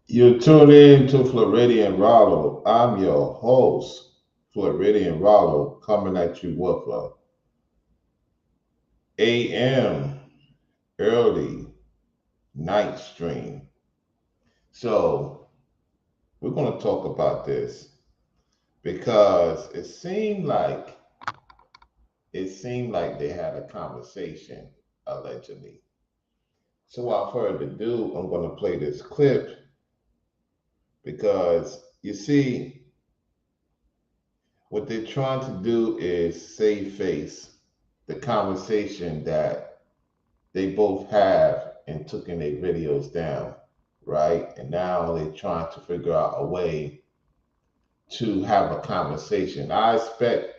You're tuned in to Floridian Ralo. I'm your host, Floridian Ralo, coming at you with a AM early night stream. So we're going to talk about this because it seemed like they had a conversation allegedly. So without further ado, I'm going to play this clip because you see, what they're trying to do is save face the conversation that they both have and took in their videos down, right? And now they're trying to figure out a way to have a conversation. I expect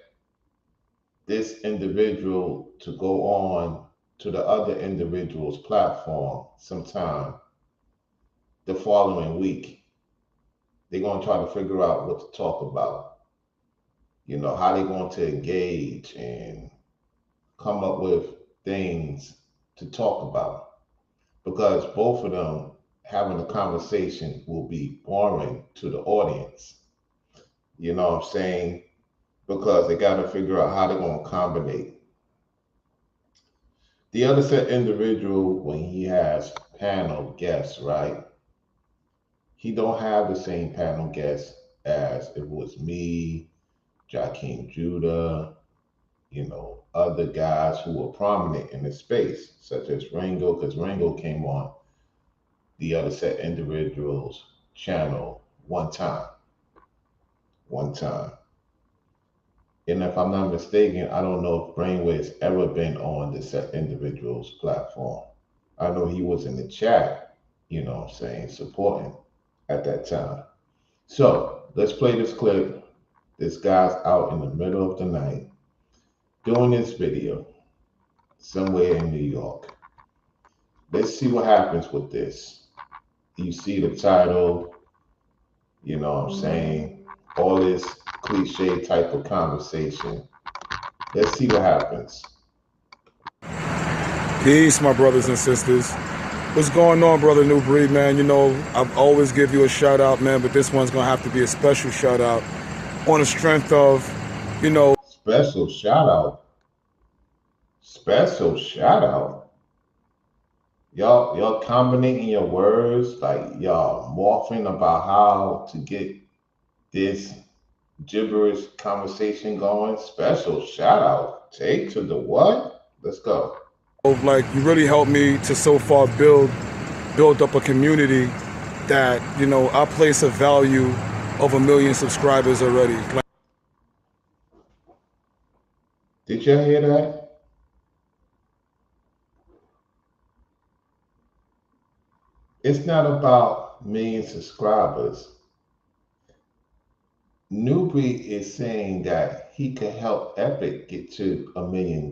this individual to go on to the other individual's platform sometime the following week. They're going to try to figure out what to talk about, how they're going to engage and come up with things to talk about. Because both of them having a conversation will be boring to the audience. You know what I'm saying? Because they got to figure out how they're going to combine. The other set individual, when he has panel guests, right? He don't have the same panel guests as if it was me, Jakeem Judah, other guys who were prominent in the space, such as Rango, because Rango came on the other set individuals channel one time. One time. And if I'm not mistaken, I don't know if Brainwave's ever been on the set individuals platform. I know he was in the chat, supporting at that time. So let's play this clip. This guy's out in the middle of the night doing this video somewhere in New York. Let's see what happens with this. You see the title, all this cliche type of conversation. Let's see what happens. Peace, my brothers and sisters. What's going on, brother New Breed, man? I always give you a shout out, man, but this one's gonna have to be a special shout out on the strength of, Special shout out. Special shout out. Y'all combining your words, like y'all morphing about how to get this gibberish conversation going. Special shout out. Take to the what? Let's go. like you really helped me to so far build up a community that, I place a value of 1 million subscribers already. Did y'all hear that? It's not about million subscribers. Newbie is saying that he could help Epic get to $1 million.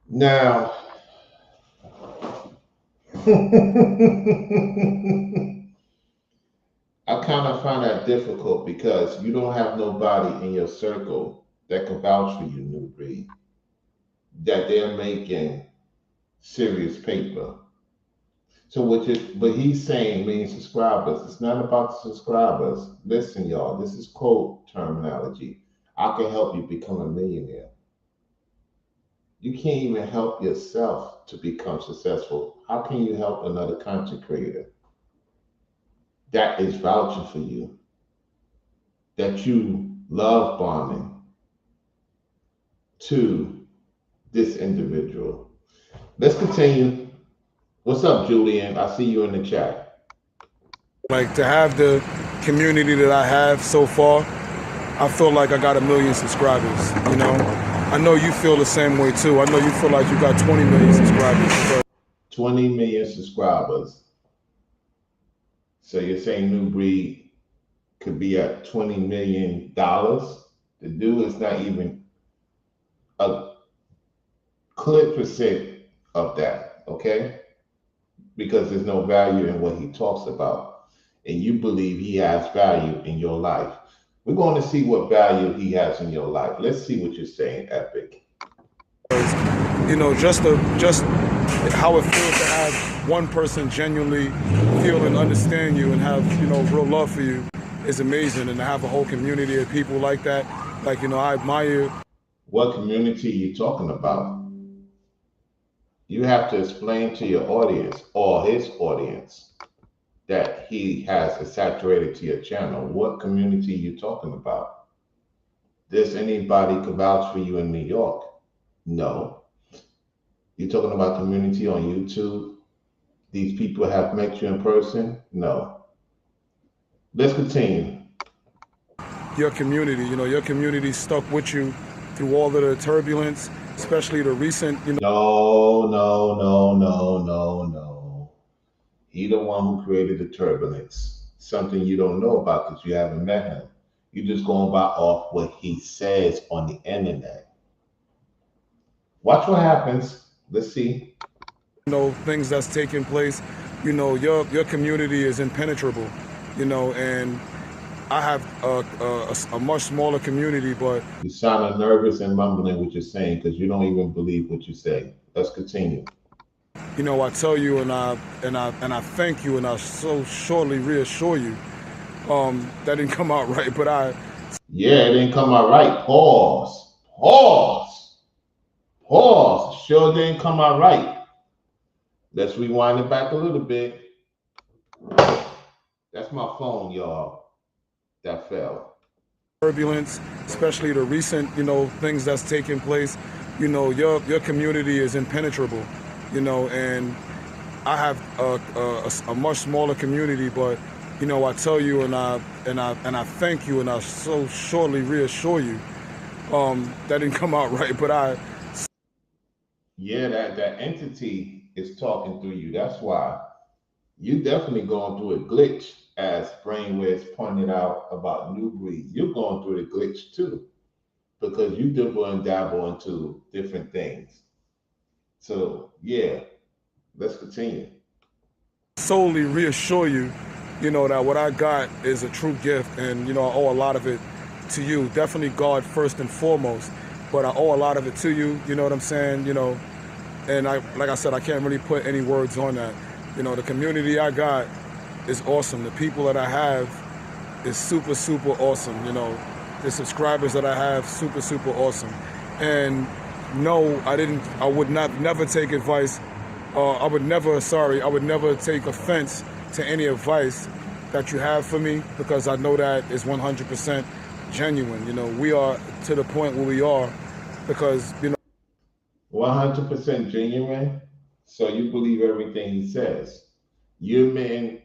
Now, I kind of find that difficult because you don't have nobody in your circle that can vouch for you, Newbie, that they're making serious paper. But he's saying million subscribers. It's not about the subscribers. Listen, y'all, this is quote terminology. I can help you become a millionaire. You can't even help yourself to become successful. How can you help another content creator that is vouching for you, that you love bombing, to this individual. Let's continue. What's up, Julian? I see you in the chat. Like to have the community that I have so far, I feel like I got 1 million subscribers. You know, I know you feel the same way too. I know you feel like you got 20 million subscribers. 20 million subscribers. So you're saying New Breed could be at $20 million? The dude is not even a clear percent of that, okay? Because there's no value in what he talks about. And you believe he has value in your life. We're going to see what value he has in your life. Let's see what you're saying, Epic. You know, just how it feels to have one person genuinely feel and understand you and have, you know, real love for you is amazing. And to have a whole community of people like that, like, you know, I admire. What community are you talking about? You have to explain to your audience or his audience that he has a saturated to your channel. What community are you talking about? Does anybody could vouch for you in New York? No. You're talking about community on YouTube? These people have met you in person? No. Let's continue. Your community, you know, your community stuck with you through all of the turbulence, especially the recent, you know. No. He the one who created the turbulence. Something you don't know about because you haven't met him. You're just going by off what he says on the internet. Watch what happens. Let's see. You know, things that's taking place. You know, your community is impenetrable. You know, and I have a much smaller community, but you sound nervous and mumbling what you're saying because you don't even believe what you say. Let's continue. You know, I tell you, and I thank you, and I so surely reassure you. That didn't come out right, but yeah, it didn't come out right. Pause. Sure didn't come out right. Let's rewind it back a little bit. That's my phone, y'all. That fell. Turbulence, especially the recent, you know, things that's taking place. You know, your community is impenetrable. You know, and I have a much smaller community, but you know, I tell you, and I thank you, and I so surely reassure you. That didn't come out right, but yeah, that entity is talking through you. That's why you definitely going through a glitch, as Brainwaves pointed out about New Breed. You're going through the glitch too, because you dibble and dabble into different things. So yeah, let's continue. Solely reassure you, you know, that what I got is a true gift, and you know, I owe a lot of it to you. Definitely God first and foremost, but I owe a lot of it to you. You know what I'm saying? You know, and like I said, I can't really put any words on that. You know, the community I got is awesome. The people that I have is super awesome. You know, the subscribers that I have, super awesome. And no, I would never take advice. I would never take offense to any advice that you have for me, because I know that is 100% genuine. You know, we are to the point where we are because, you know, 100% genuine. So you believe everything he says. You men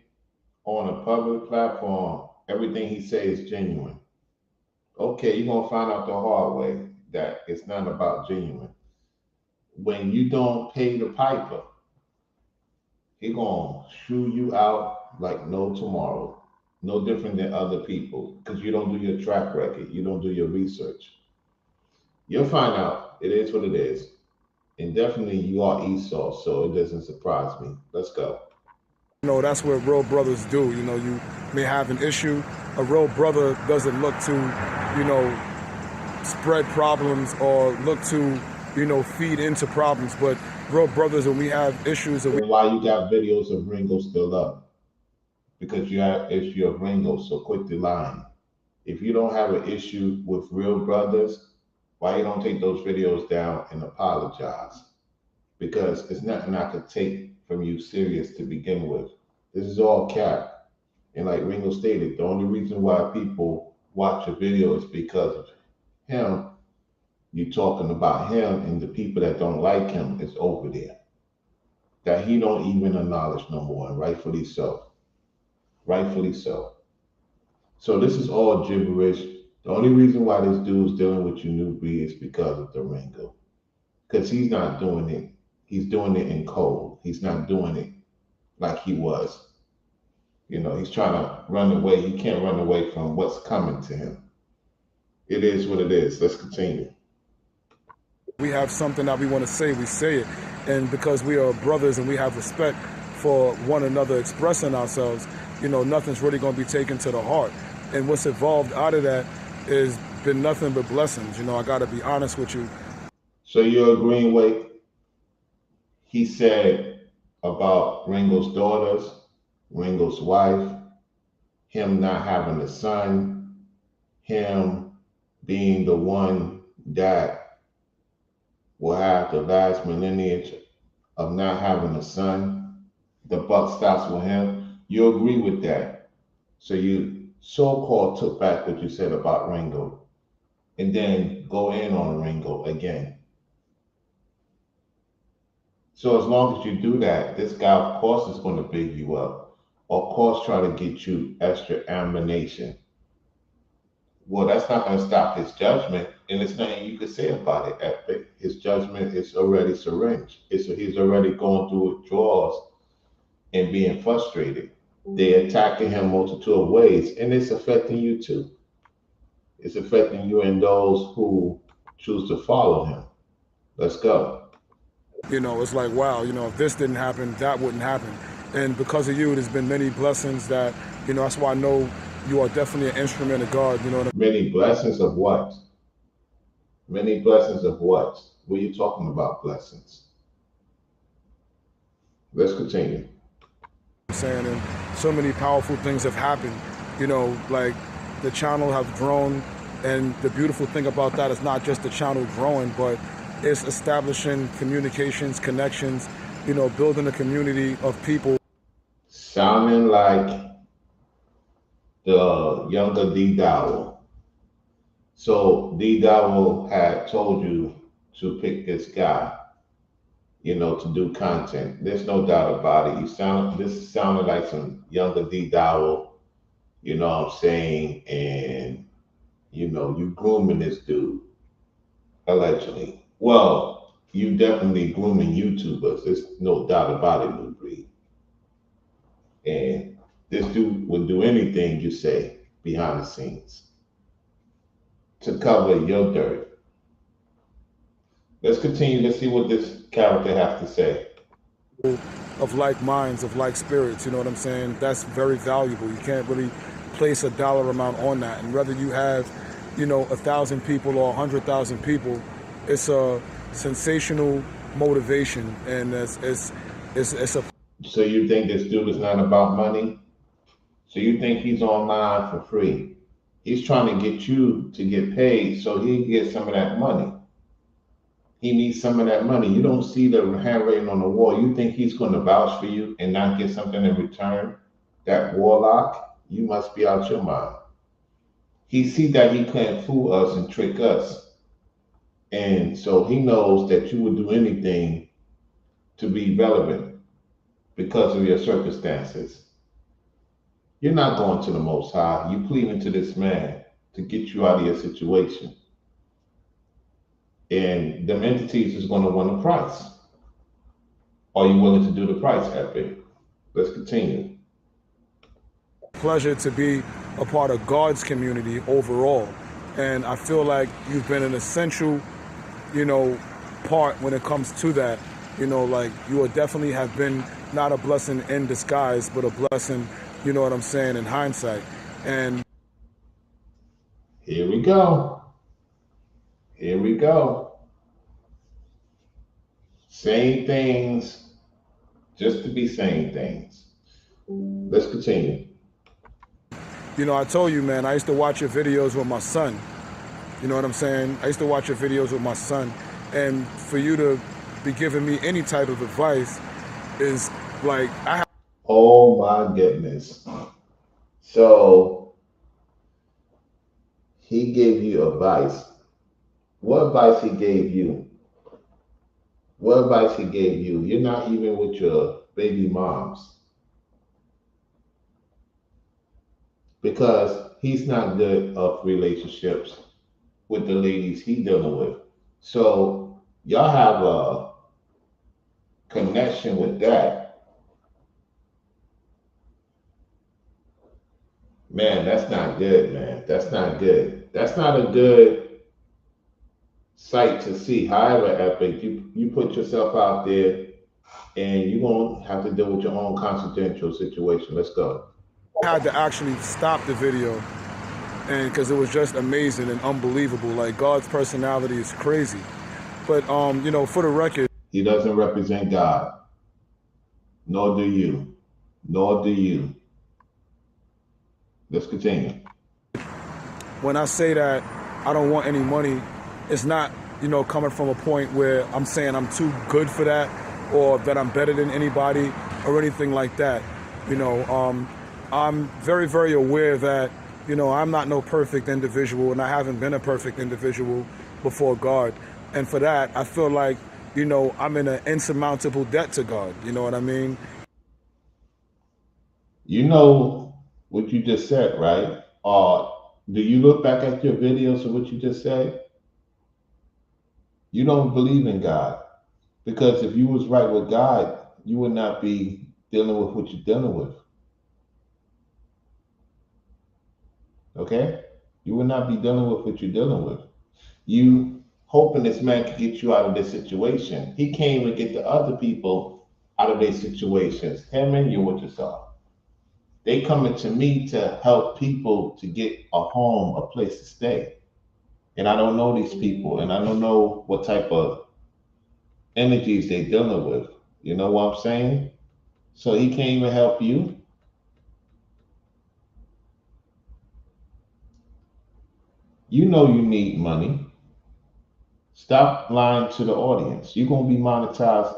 on a public platform, everything he says is genuine. Okay, you're gonna find out the hard way that it's not about genuine. When you don't pay the piper, he gonna shoo you out like no tomorrow. No different than other people, because you don't do your track record, you don't do your research. You'll find out. It is what it is. And definitely you are Esau, so it doesn't surprise me. Let's go. you know, that's what real brothers do. You know, you may have an issue. A real brother doesn't look to, you know, spread problems or look to, you know, feed into problems. But real brothers, when we have issues, And why you got videos of Ringo still up? Because you have issue of Ringo, so quit the line. If you don't have an issue with real brothers, why you don't take those videos down and apologize? Because it's nothing I could take from you serious to begin with. This is all cap. And like Ringo stated, the only reason why people watch a video is because of him You talking about him, and the people that don't like him is over there. That he don't even acknowledge, number one, rightfully so. Rightfully so. So this is all gibberish. The only reason why this dude's dealing with you, New Breed, is because of the Ringo. Because he's not doing it. He's doing it in cold. He's not doing it like he was. He's trying to run away. He can't run away from what's coming to him. It is what it is. Let's continue. We have something that we want to say, we say it. And because we are brothers and we have respect for one another expressing ourselves, nothing's really going to be taken to the heart. And what's evolved out of that has been nothing but blessings. I got to be honest with you. So you're agreeing with he said about Ringo's daughters, Ringo's wife, him not having a son, him being the one that will have the last lineage of not having a son. The buck stops with him. You agree with that. So you so-called took back what you said about Ringo and then go in on Ringo again. So as long as you do that, this guy, of course, is going to big you up. Of course, try to get you extra ammunition. Well, that's not going to stop his judgment, and there's nothing you can say about it. Epic. His judgment is already syringed. He's already going through withdrawals and being frustrated. They're attacking him multitude of ways, and it's affecting you too. It's affecting you and those who choose to follow him. Let's go. It's like, wow, if this didn't happen, that wouldn't happen. And because of you, there's been many blessings that, that's why I know you are definitely an instrument of God. Many blessings of what? Many blessings of what? What are you talking about, blessings? Let's continue. I'm saying, and so many powerful things have happened, like the channel have grown. And the beautiful thing about that is not just the channel growing, but it's establishing communications, connections, building a community of people. Sounding like the younger D Dowell. So D Dowell had told you to pick this guy, to do content. There's no doubt about it. This sounded like some younger D Dowell, you know what I'm saying? And you grooming this dude, allegedly. Well, you definitely grooming YouTubers. There's no doubt about it, New Breed. And this dude would do anything you say behind the scenes to cover your dirt. Let's continue. Let's see what this character has to say. Of like minds, of like spirits, you know what I'm saying? That's very valuable. You can't really place a dollar amount on that. And whether you have, 1,000 people or 100,000 people, it's a sensational motivation, and it's a. So you think this dude is not about money? So you think he's online for free? He's trying to get you to get paid so he can get some of that money. He needs some of that money. You don't see the handwriting on the wall. You think he's going to vouch for you and not get something in return? That warlock, you must be out your mind. He see that he can't fool us and trick us. And so he knows that you would do anything to be relevant because of your circumstances. You're not going to the Most High. You pleading to this man to get you out of your situation. And them entities is going to want a price. Are you willing to do the price, Epic? Let's continue. Pleasure to be a part of God's community overall. And I feel like you've been an essential, part when it comes to that. Like you will definitely have been not a blessing in disguise, but a blessing, you know what I'm saying, in hindsight. And here we go. Here we go. Saying things just to be saying things. Let's continue. I told you, man, I used to watch your videos with my son. You know what I'm saying? I used to watch your videos with my son. And for you to be giving me any type of advice is like, oh my goodness. So he gave you advice What advice he gave you? What advice he gave you? You're not even with your baby moms because he's not good of relationships with the ladies he dealing with. So y'all have a connection with that. Man, that's not good, man. That's not good. That's not a good sight to see. However, Epic, you put yourself out there and you're gonna have to deal with your own confidential situation. Let's go. I had to actually stop the video, and because it was just amazing and unbelievable. Like God's personality is crazy. But for the record, He doesn't represent God, nor do you. Nor do you. Let's continue. when I say that I don't want any money, it's not, coming from a point where I'm saying I'm too good for that or that I'm better than anybody or anything like that. I'm very, very aware that, I'm not no perfect individual and I haven't been a perfect individual before God. And for that, I feel like, I'm in an insurmountable debt to God. You know what I mean? You know what you just said, right? Do you look back at your videos of what you just said? You don't believe in God. Because if you was right with God, you would not be dealing with what you're dealing with. Okay? You would not be dealing with what you're dealing with. You hoping this man can get you out of this situation. He came to get the other people out of their situations. Him and you with yourself. They coming to me to help people to get a home, a place to stay. And I don't know these people and I don't know what type of energies they dealing with. You know what I'm saying? So he can't even help you. You know you need money. Stop lying to the audience. You're gonna be monetized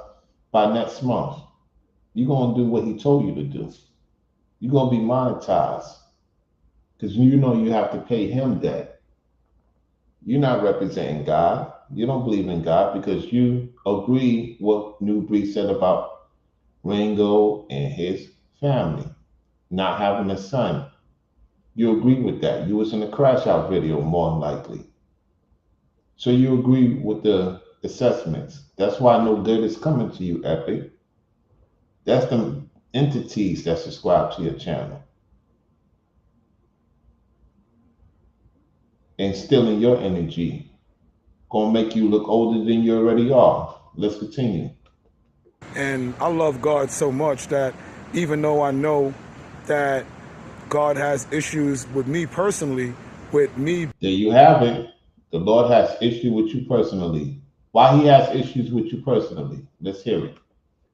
by next month. You're gonna do what he told you to do. You're gonna be monetized because you know you have to pay him that. You're not representing God. You don't believe in God because you agree what New Breed said about Ringo and his family not having a son. You agree with that. You was in the crash out video more than likely. So you agree with the assessments. That's why no good is coming to you, Epic. That's the entities that subscribe to your channel and stealing your energy. Gonna make you look older than you already are. Let's continue. And I love God so much that even though I know that God has issues with me personally, with me There you have it. The Lord has issue with you personally. Why he has issues with you personally? Let's hear it.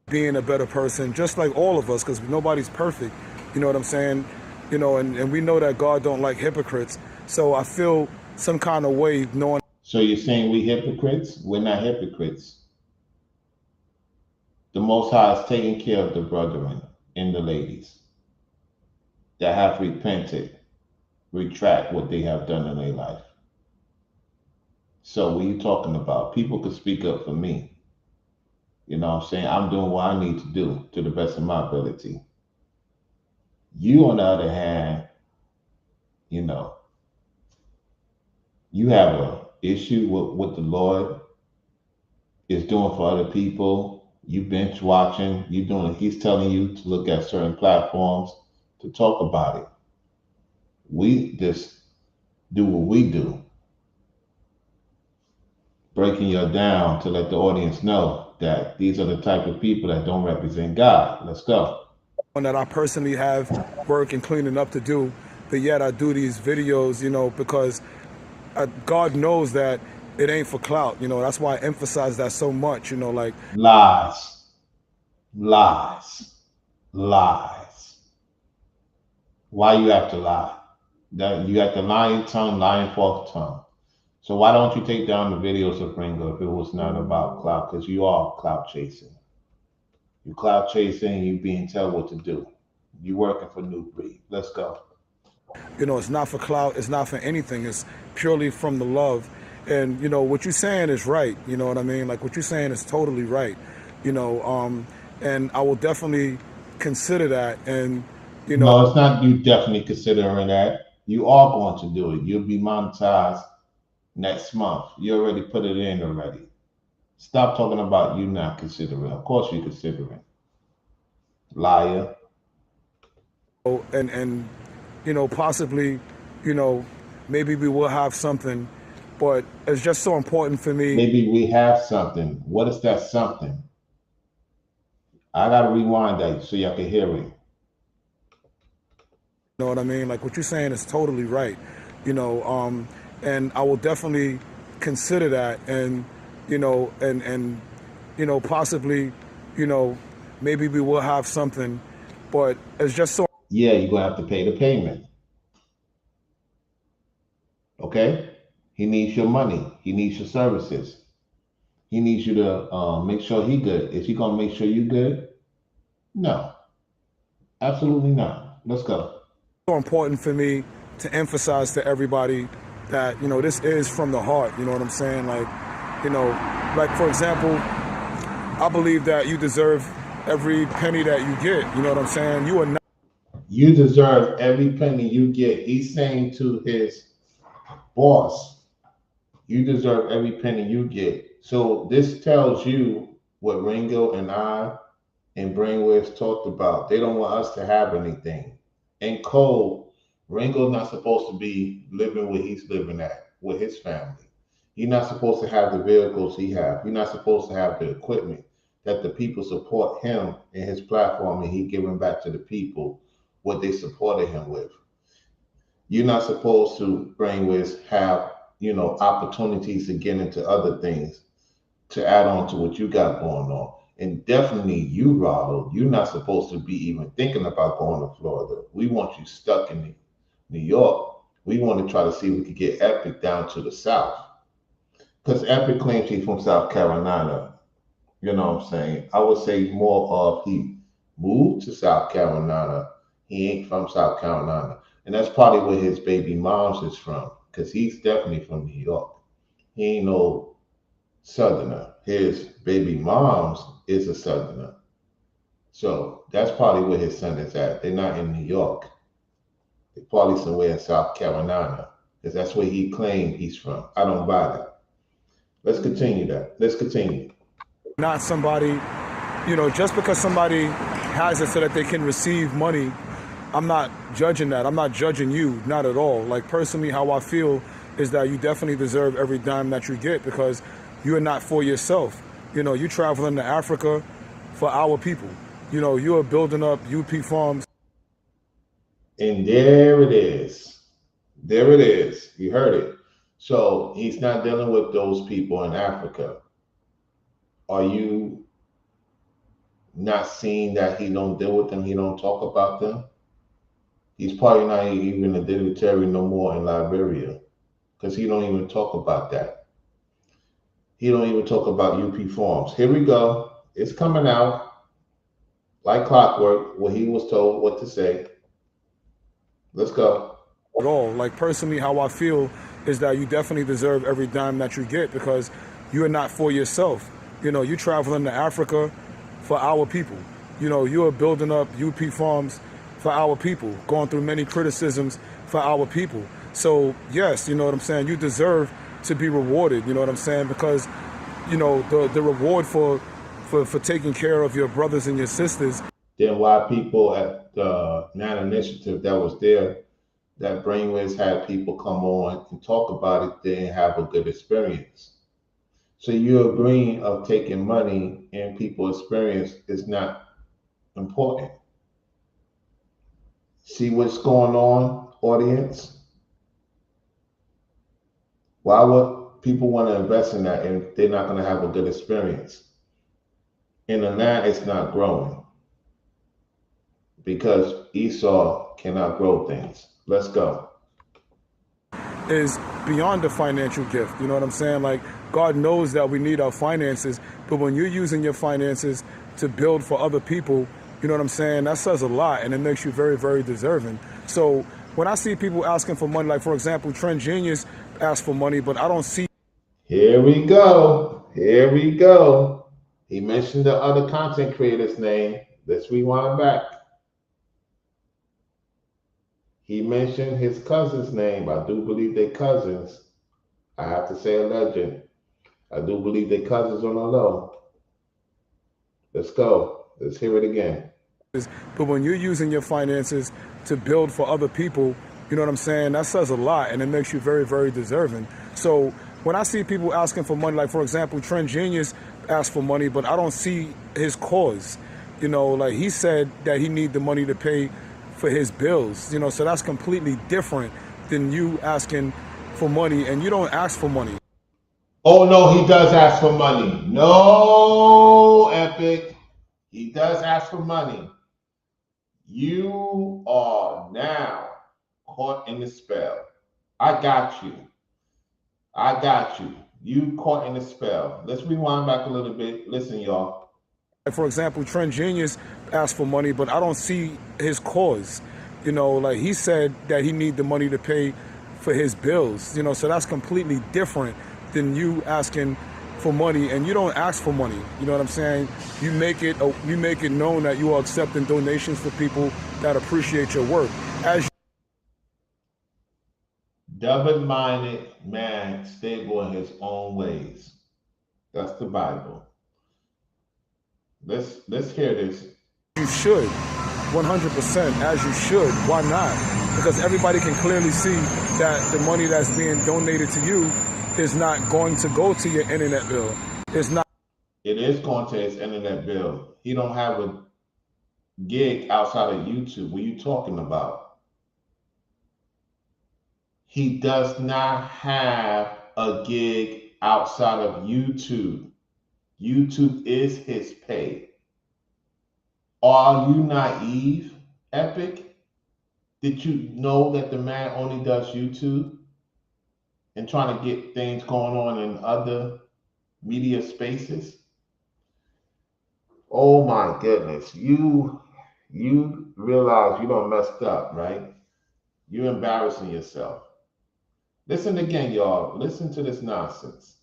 being a better person, just like all of us, because nobody's perfect. You know what I'm saying? And we know that God don't like hypocrites. So I feel some kind of way knowing So you're saying we hypocrites? We're not hypocrites. The Most High is taking care of the brethren and the ladies that have repented, retract what they have done in their life. So what are you talking about? People could speak up for me. You know what I'm saying? I'm doing what I need to do to the best of my ability. You, on the other hand, you know, you have a issue with what the Lord is doing for other people. You binge watching, you doing he's telling you to look at certain platforms to talk about it. We just do what we do, breaking you down to let the audience know that these are the type of people that don't represent God. Let's go. that I personally have work and cleaning up to do, but yet I do these videos, because God knows that it ain't for clout. That's why I emphasize that so much. Like Lies, lies, lies. Why you have to lie? That you got the lying tongue, lying forked tongue. So why don't you take down the videos of Ringo if it was not about clout? Because you are clout chasing. You clout chasing, you being told what to do. You working for New Breed. Let's go. it's not for clout. It's not for anything. It's purely from the love. And what you're saying is right. You know what I mean? Like what you're saying is totally right. You know, and I will definitely consider that. And No, it's not you definitely considering that. You are going to do it. You'll be monetized next month. You already put it in already. Stop talking about you not considering. Of course you're considering. Liar. and possibly, you know, maybe we will have something, but it's just so important for me. Maybe we have something. What is that something? I gotta rewind that so y'all can hear it. You know what I mean? Like what you're saying is totally right. You know, and I will definitely consider that, and possibly, you know, maybe we will have something, but it's just so. Yeah, you're gonna have to pay the payment. Okay? He needs your money. He needs your services. He needs you to make sure he good. Is he gonna make sure you good? No, absolutely not. Let's go. So important for me to emphasize to everybody that this is from the heart. You know what I'm saying? You know, like for example, I believe that you deserve every penny that you get. You know what I'm saying? You are not. You deserve every penny you get. He's saying to his boss, you deserve every penny you get. So this tells you what Ringo and I and Brainwaves talked about. They don't want us to have anything. And Cole, Ringo's not supposed to be living where he's living at with his family. He's not supposed to have the vehicles he has. He's not supposed to have the equipment that the people support him and his platform, and he giving back to the people what they supported him with. You're not supposed to, Brainwaves, have opportunities to get into other things to add on to what you got going on. And definitely you, Ralo, you're not supposed to be even thinking about going to Florida. We want you stuck in New York. We want to try to see if we could get Epic down to the South. Because Epic claims he's from South Carolina. You know what I'm saying? I would say more of he moved to South Carolina. He ain't from South Carolina. And that's probably where his baby mom's is from. Because he's definitely from New York. He ain't no Southerner. His baby mom's is a Southerner. So that's probably where his son is at. They're not in New York. They're probably somewhere in South Carolina. Because that's where he claimed he's from. I don't buy that. Let's continue that. Let's continue. Not somebody, just because somebody has it so that they can receive money, I'm not judging that. I'm not judging you, not at all. Like personally, how I feel is that you definitely deserve every dime that you get because you are not for yourself. You traveling to Africa for our people. You are building up UP farms. And there it is. There it is. You heard it. So he's not dealing with those people in Africa. Are you not seeing that he don't deal with them? He don't talk about them? He's probably not even a dignitary no more in Liberia because he don't even talk about that. He don't even talk about UP Farms. Here we go. It's coming out like clockwork what he was told what to say. Let's go. At all. Like personally, how I feel is that you definitely deserve every dime that you get because you are not for yourself. You traveling to Africa for our people. You are building up UP farms for our people, going through many criticisms for our people. So yes, you know what I'm saying? You deserve to be rewarded, you know what I'm saying? Because, the reward for taking care of your brothers and your sisters. Then why people at the NAN initiative that was there, that Brainwaves had people come on and talk about it, they didn't have a good experience. So you're agreeing of taking money and people's experience is not important. See what's going on, audience? Why would people want to invest in that if they're not going to have a good experience? In the land, it's not growing because Esau cannot grow things. Let's go. Is beyond the financial gift. You know what I'm saying? Like God knows that we need our finances, but when you're using your finances to build for other people, you know what I'm saying? That says a lot and it makes you very, very deserving. So when I see people asking for money, like for example, Trent Genius asked for money, but I don't see. Here we go. Here we go. He mentioned the other content creator's name. Let's rewind back. He mentioned his cousin's name. I do believe they're cousins. I have to say a legend. I do believe they're cousins on the low. Let's go. Let's hear it again. But when you're using your finances to build for other people, you know what I'm saying? That says a lot, and it makes you very, very deserving. So when I see people asking for money, like for example, Trend Genius asked for money, but I don't see his cause. You know, like he said that he need the money to pay for his bills. You know, so that's completely different than you asking for money, and you don't ask for money. Oh no, he does ask for money. No, Epic. He does ask for money. You are now caught in the spell. I got you. I got you. You caught in the spell. Let's rewind back a little bit. Listen, y'all. Like for example, Trend Genius asked for money, but I don't see his cause. You know, like he said that he need the money to pay for his bills. You know, so that's completely different than you asking for money, and you don't ask for money. You know what I'm saying? You make it known that you are accepting donations for people that appreciate your work. As Double-minded man stable in his own ways. That's the Bible. Let's hear this. you should, 100%, as you should. Why not? Because everybody can clearly see that the money that's being donated to you is not going to go to your internet bill. It's not. It is going to his internet bill. He don't have a gig outside of YouTube. What are you talking about? He does not have a gig outside of YouTube. YouTube is his pay. Are you naive, Epic? Did you know that the man only does YouTube and trying to get things going on in other media spaces? Oh my goodness. You realize you don't messed up, right? You're embarrassing yourself. Listen again, y'all. Listen to this nonsense.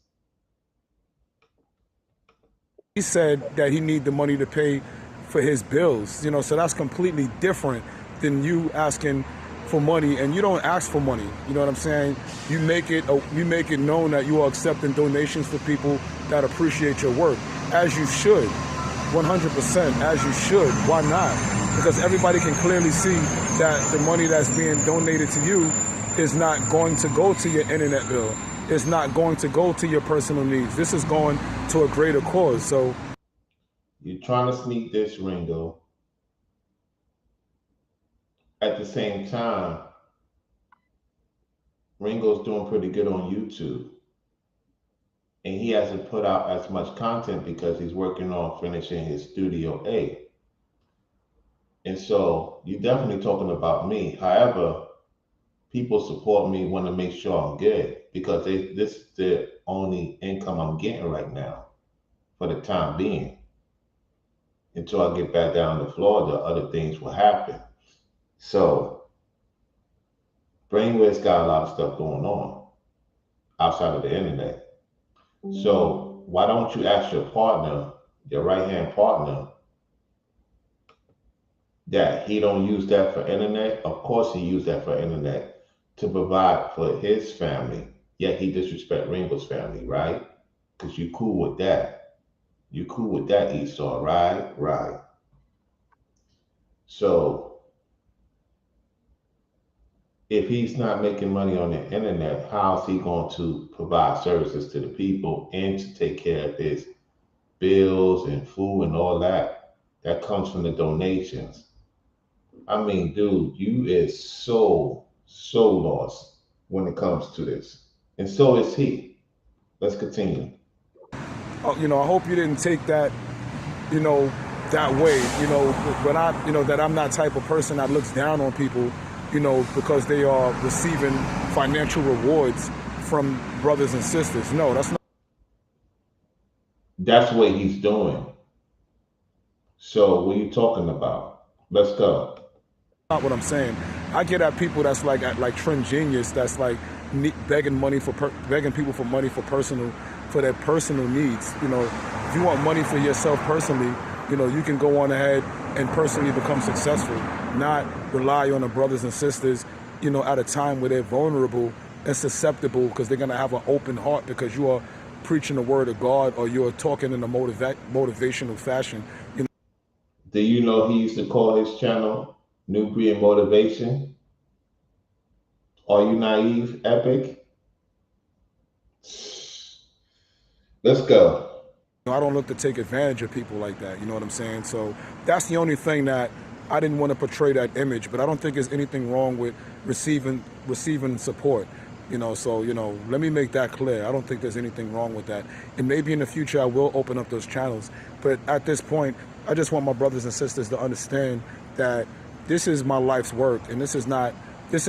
He said that he need the money to pay for his bills. You know, so that's completely different than you asking for money, and you don't ask for money. You know what I'm saying? You make it known that you are accepting donations for people that appreciate your work, as you should, 100%, as you should. Why not? Because everybody can clearly see that the money that's being donated to you is not going to go to your internet bill. It's not going to go to your personal needs. This is going to a greater cause. So you're trying to sneak this, Ringo. At the same time, Ringo's doing pretty good on YouTube. And he hasn't put out as much content because he's working on finishing his Studio A. And so you're definitely talking about me. However, people support me, want to make sure I'm good because this is the only income I'm getting right now for the time being. Until I get back down to Florida, other things will happen. So Brainwave's got a lot of stuff going on outside of the internet. So why don't you ask your partner, your right hand partner, that he don't use that for internet? Of course he used that for internet to provide for his family. Yet he disrespect Ringo's family, right? Because you cool with that. You cool with that, Esau, right? Right. So if he's not making money on the internet, how is he going to provide services to the people and to take care of his bills and food and all that? That comes from the donations. I mean, dude, you is so lost when it comes to this. And so is he. Let's continue. you know, I hope you didn't take that, you know, that way. You know, when that I'm that type of person that looks down on people, you know, because they are receiving financial rewards from brothers and sisters. No, that's That's what he's doing. So what are you talking about? Let's go. not what I'm saying. I get at people that's like Trend Genius, that's like begging people for money for their personal needs. If you want money for yourself personally, you can go on ahead and personally become successful, not rely on the brothers and sisters, at a time where they're vulnerable and susceptible, because they're going to have an open heart because you are preaching the word of God, or you're talking in a motivational fashion. Do you know he used to call his channel Nuclear Motivation? Are you naive, Epic? Let's go. I don't look to take advantage of people like that. You know what I'm saying? So that's the only thing that I didn't want to portray that image. But I don't think there's anything wrong with receiving support. So let me make that clear. I don't think there's anything wrong with that. And maybe in the future I will open up those channels. But at this point, I just want my brothers and sisters to understand that this is my life's work, and this is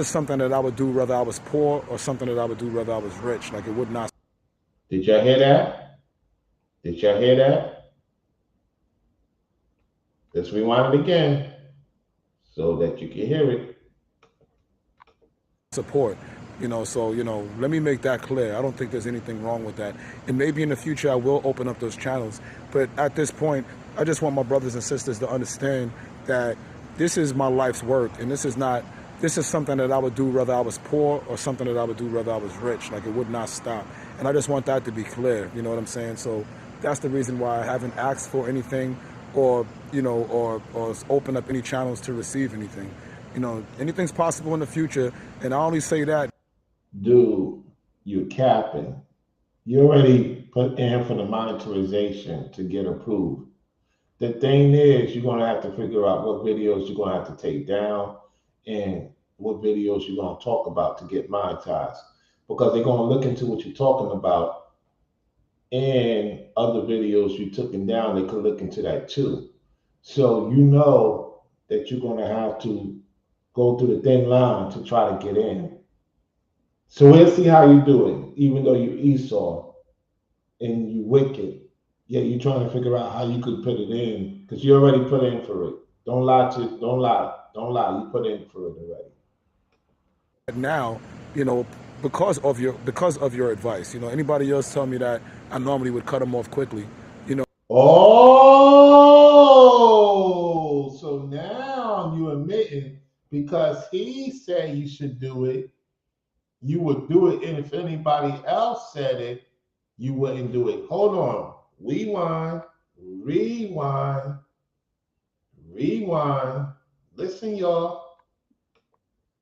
something that I would do whether I was poor, or something that I would do whether I was rich. Like, it would not. Did y'all hear that? Did y'all hear that? Let's rewind it again so that you can hear it. Support. So let me make that clear. I don't think there's anything wrong with that. And maybe in the future I will open up those channels. But at this point, I just want my brothers and sisters to understand that this is my life's work, and this is something that I would do whether I was poor, or something that I would do whether I was rich. Like, it would not stop. And I just want that to be clear. You know what I'm saying? So that's the reason why I haven't asked for anything, or open up any channels to receive anything. Anything's possible in the future, and I only say that. Dude, you're capping. You already put in for the monetization to get approved. The thing is, you're going to have to figure out what videos you're going to have to take down, and what videos you're going to talk about to get monetized. Because they're going to look into what you're talking about, and other videos you took down, they could look into that too. So you know that you're going to have to go through the thin line to try to get in. So we'll see how you do it, even though you Esau and you wicked. Yeah, you're trying to figure out how you could put it in, because you already put in for it. Don't lie. You put in for it already. Now, because of your advice. Anybody else tell me that, I normally would cut them off quickly. Oh, so now you admitting because he said you should do it, you would do it, and if anybody else said it, you wouldn't do it. Hold on. Rewind. Listen, y'all.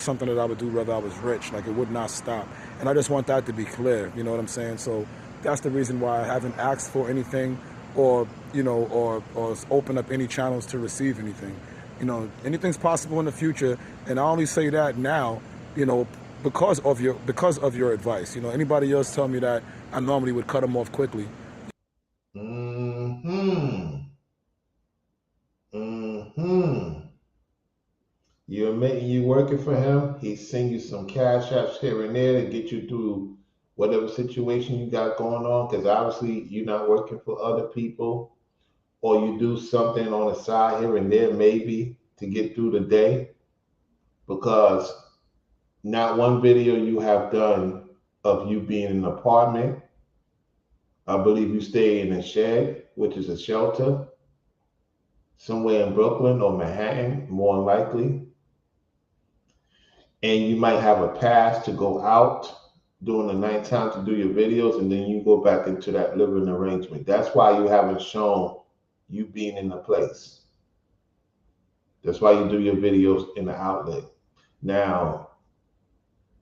Something that I would do whether I was rich. Like, it would not stop. And I just want that to be clear. You know what I'm saying? So that's the reason why I haven't asked for anything, or open up any channels to receive anything. Anything's possible in the future, and I only say that now, because of your advice. Anybody else tell me that, I normally would cut them off quickly. You admitting you working for him. He's sending you some cash apps here and there to get you through whatever situation you got going on, because obviously you're not working for other people, or you do something on the side here and there maybe to get through the day, because not one video you have done of you being in an apartment. I believe you stay in a shed, which is a shelter, somewhere in Brooklyn or Manhattan, more than likely. And you might have a pass to go out during the nighttime to do your videos, and then you go back into that living arrangement. That's why you haven't shown you being in the place. That's why you do your videos in the outlet. Now,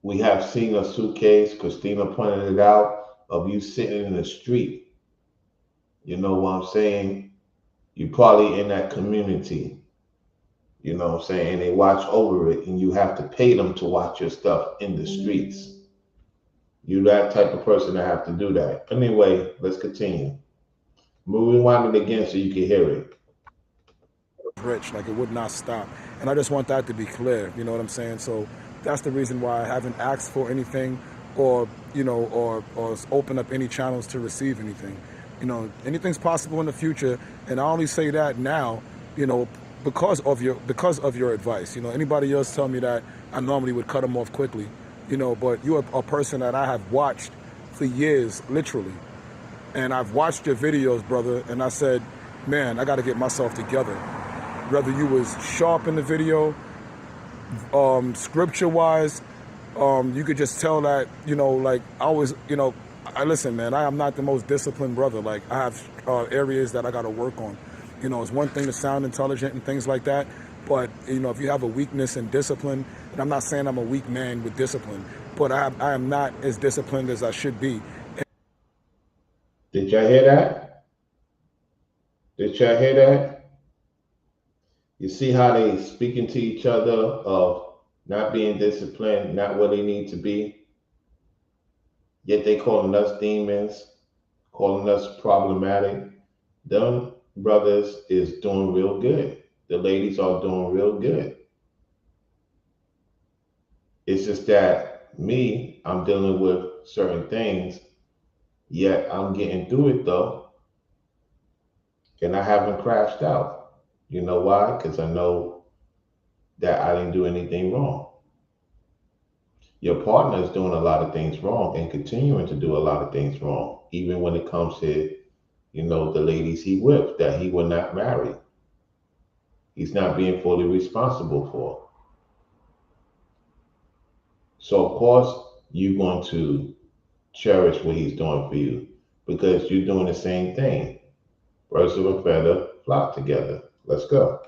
we have seen a suitcase, Christina pointed it out, of you sitting in the street. You know what I'm saying? You probably in that community. You know what I'm saying? And they watch over it, and you have to pay them to watch your stuff in the streets. You're that type of person that have to do that. Anyway, let's continue. Rewind it again so you can hear it. Rich, like, it would not stop. And I just want that to be clear. You know what I'm saying? So that's the reason why I haven't asked for anything, or open up any channels to receive anything. Anything's possible in the future, and I only say that now, because of your advice. Anybody else tell me that, I normally would cut them off quickly. but you're a person that I have watched for years, literally. And I've watched your videos, brother, and I said, man, I got to get myself together. Whether you was sharp in the video, scripture wise, you could just tell that, like I was, I listen, man, I am not the most disciplined brother. Like I have areas that I got to work on. It's one thing to sound intelligent and things like that, but if you have a weakness in discipline, and I'm not saying I'm a weak man with discipline, but I am not as disciplined as I should be. Did y'all hear that? Did y'all hear that? You see how they speaking to each other of not being disciplined, not where they need to be, yet they calling us demons, calling us problematic. Them brothers is doing real good. The ladies are doing real good. It's just that me, I'm dealing with certain things, yet I'm getting through it though, and I haven't crashed out. You know why? Because I know that I didn't do anything wrong. Your partner is doing a lot of things wrong and continuing to do a lot of things wrong, even when it comes to, the ladies he with that he will not marry. He's not being fully responsible for. So of course you're going to cherish what he's doing for you because you're doing the same thing. Birds of a feather flock together. Let's go.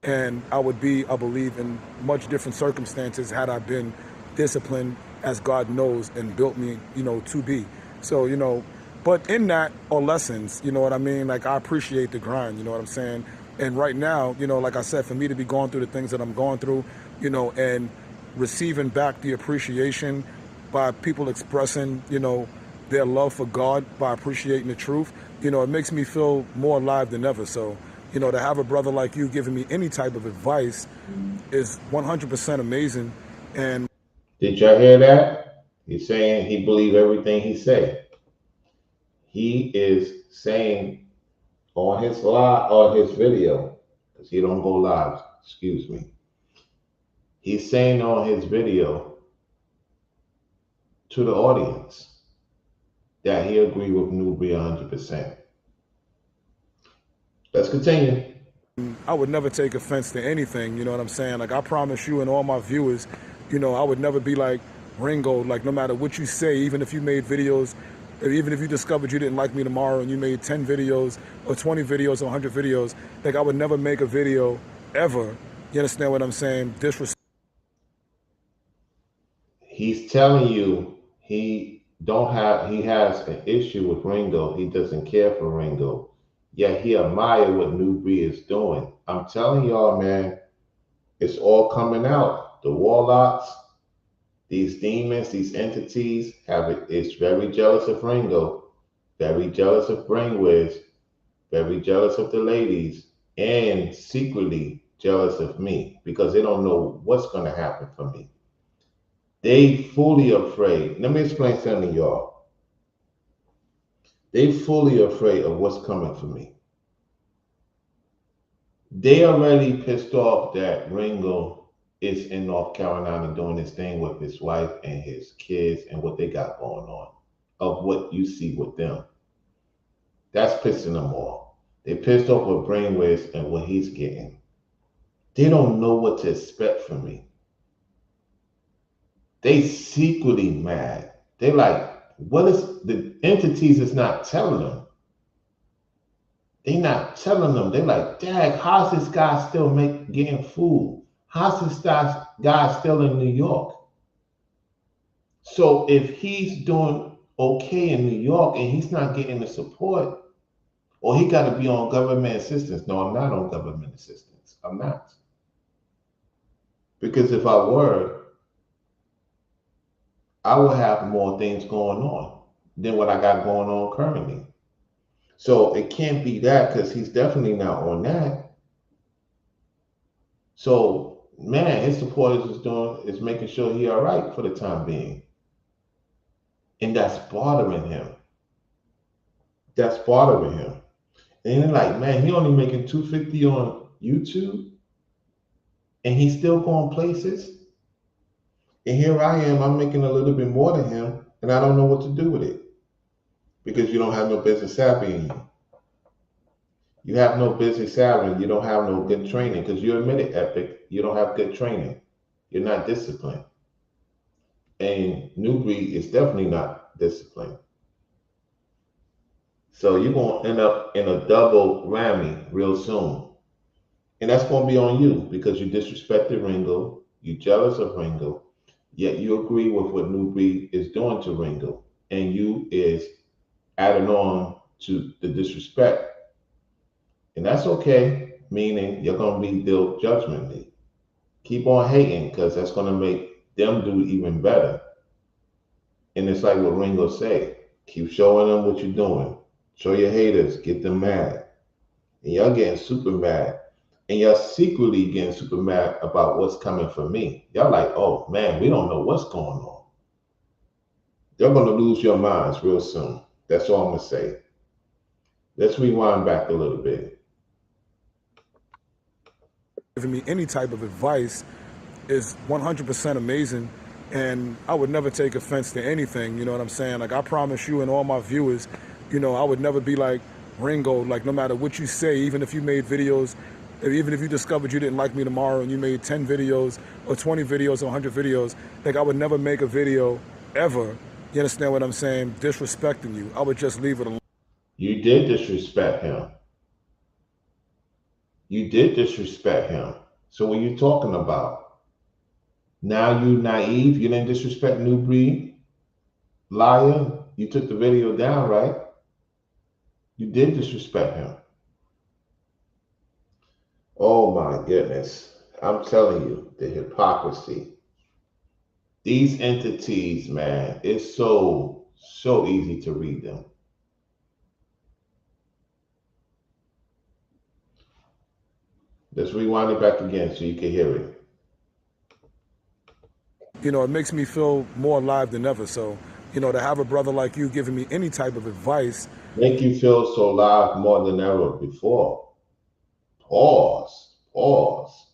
And I would be, I believe, in much different circumstances had I been disciplined as God knows and built me, to be. So, but in that are lessons, you know what I mean? Like I appreciate the grind, you know what I'm saying? And right now, like I said, for me to be going through the things that I'm going through, and receiving back the appreciation by people expressing, their love for God by appreciating the truth, it makes me feel more alive than ever. So, to have a brother like you giving me any type of advice is 100% amazing. And Did y'all hear that? He's saying he believe everything he say. He is saying on his live or his video, because he don't go live, excuse me. He's saying on his video to the audience that he agree with Nubia 100%. Let's continue. I would never take offense to anything, you know what I'm saying? Like I promise you and all my viewers, I would never be like Ringo, like no matter what you say, even if you made videos, or even if you discovered you didn't like me tomorrow and you made 10 videos or 20 videos or 100 videos, like I would never make a video ever, you understand what I'm saying, disrespect. He's telling you he has an issue with Ringo. He doesn't care for Ringo. Yet he admire what Nubia is doing. I'm telling y'all, man, it's all coming out. The warlocks, these demons, these entities have it. It's very jealous of Ringo, very jealous of Brainwiz, very jealous of the ladies, and secretly jealous of me because they don't know what's going to happen for me. They fully afraid. Let me explain something to y'all. They fully afraid of what's coming for me. They already pissed off that Ringo is in North Carolina doing his thing with his wife and his kids and what they got going on, of what you see with them. That's pissing them off. They pissed off with Brainwaves and what he's getting. They don't know what to expect from me. They secretly mad. They like, what is the entities is not telling them? They not telling them. They like, Dad, how's this guy still getting food? How's this guy still in New York? So if he's doing okay in New York and he's not getting the support, or he got to be on government assistance. No, I'm not on government assistance. I'm not. Because if I were, I would have more things going on than what I got going on currently. So it can't be that because he's definitely not on that. So man, his supporters is making sure he all right for the time being. And that's bothering him. That's bothering him. And they're like, man, he only making 250 on YouTube and he's still going places. And here I am, I'm making a little bit more than him, and I don't know what to do with it because you don't have no business savvy in you. You have no business savvy, you don't have no good training because you admit it, Epic. You don't have good training. You're not disciplined. And New Breed is definitely not disciplined. So you're going to end up in a double whammy real soon. And that's going to be on you because you disrespected Ringo, you jealous of Ringo, yet you agree with what New Breed is doing to Ringo, and you is adding on to the disrespect. And that's okay, meaning you're going to be dealt judgmentally. Keep on hating because that's going to make them do even better. And it's like what Ringo say, keep showing them what you're doing. Show your haters, get them mad. And y'all getting super mad. And y'all secretly getting super mad about what's coming for me. Y'all like, oh man, we don't know what's going on. You're gonna lose your minds real soon. That's all I'm gonna say. Let's rewind back a little bit. Giving me any type of advice is 100% amazing, and I would never take offense to anything. You know what I'm saying? Like, I promise you and all my viewers, I would never be like Ringo. Like, no matter what you say, even if you made videos, even if you discovered you didn't like me tomorrow and you made 10 videos or 20 videos or 100 videos, like, I would never make a video ever, you understand what I'm saying, disrespecting you. I would just leave it alone. You did disrespect him. You did disrespect him. So what are you talking about? Now you naive, you didn't disrespect New Breed? Liar, you took the video down, right? You did disrespect him. Oh my goodness. I'm telling you, the hypocrisy. These entities, man, it's so easy to read them. Let's rewind it back again so you can hear it. It makes me feel more alive than ever. So, to have a brother like you giving me any type of advice Make you feel so alive more than ever before. Pause. Pause.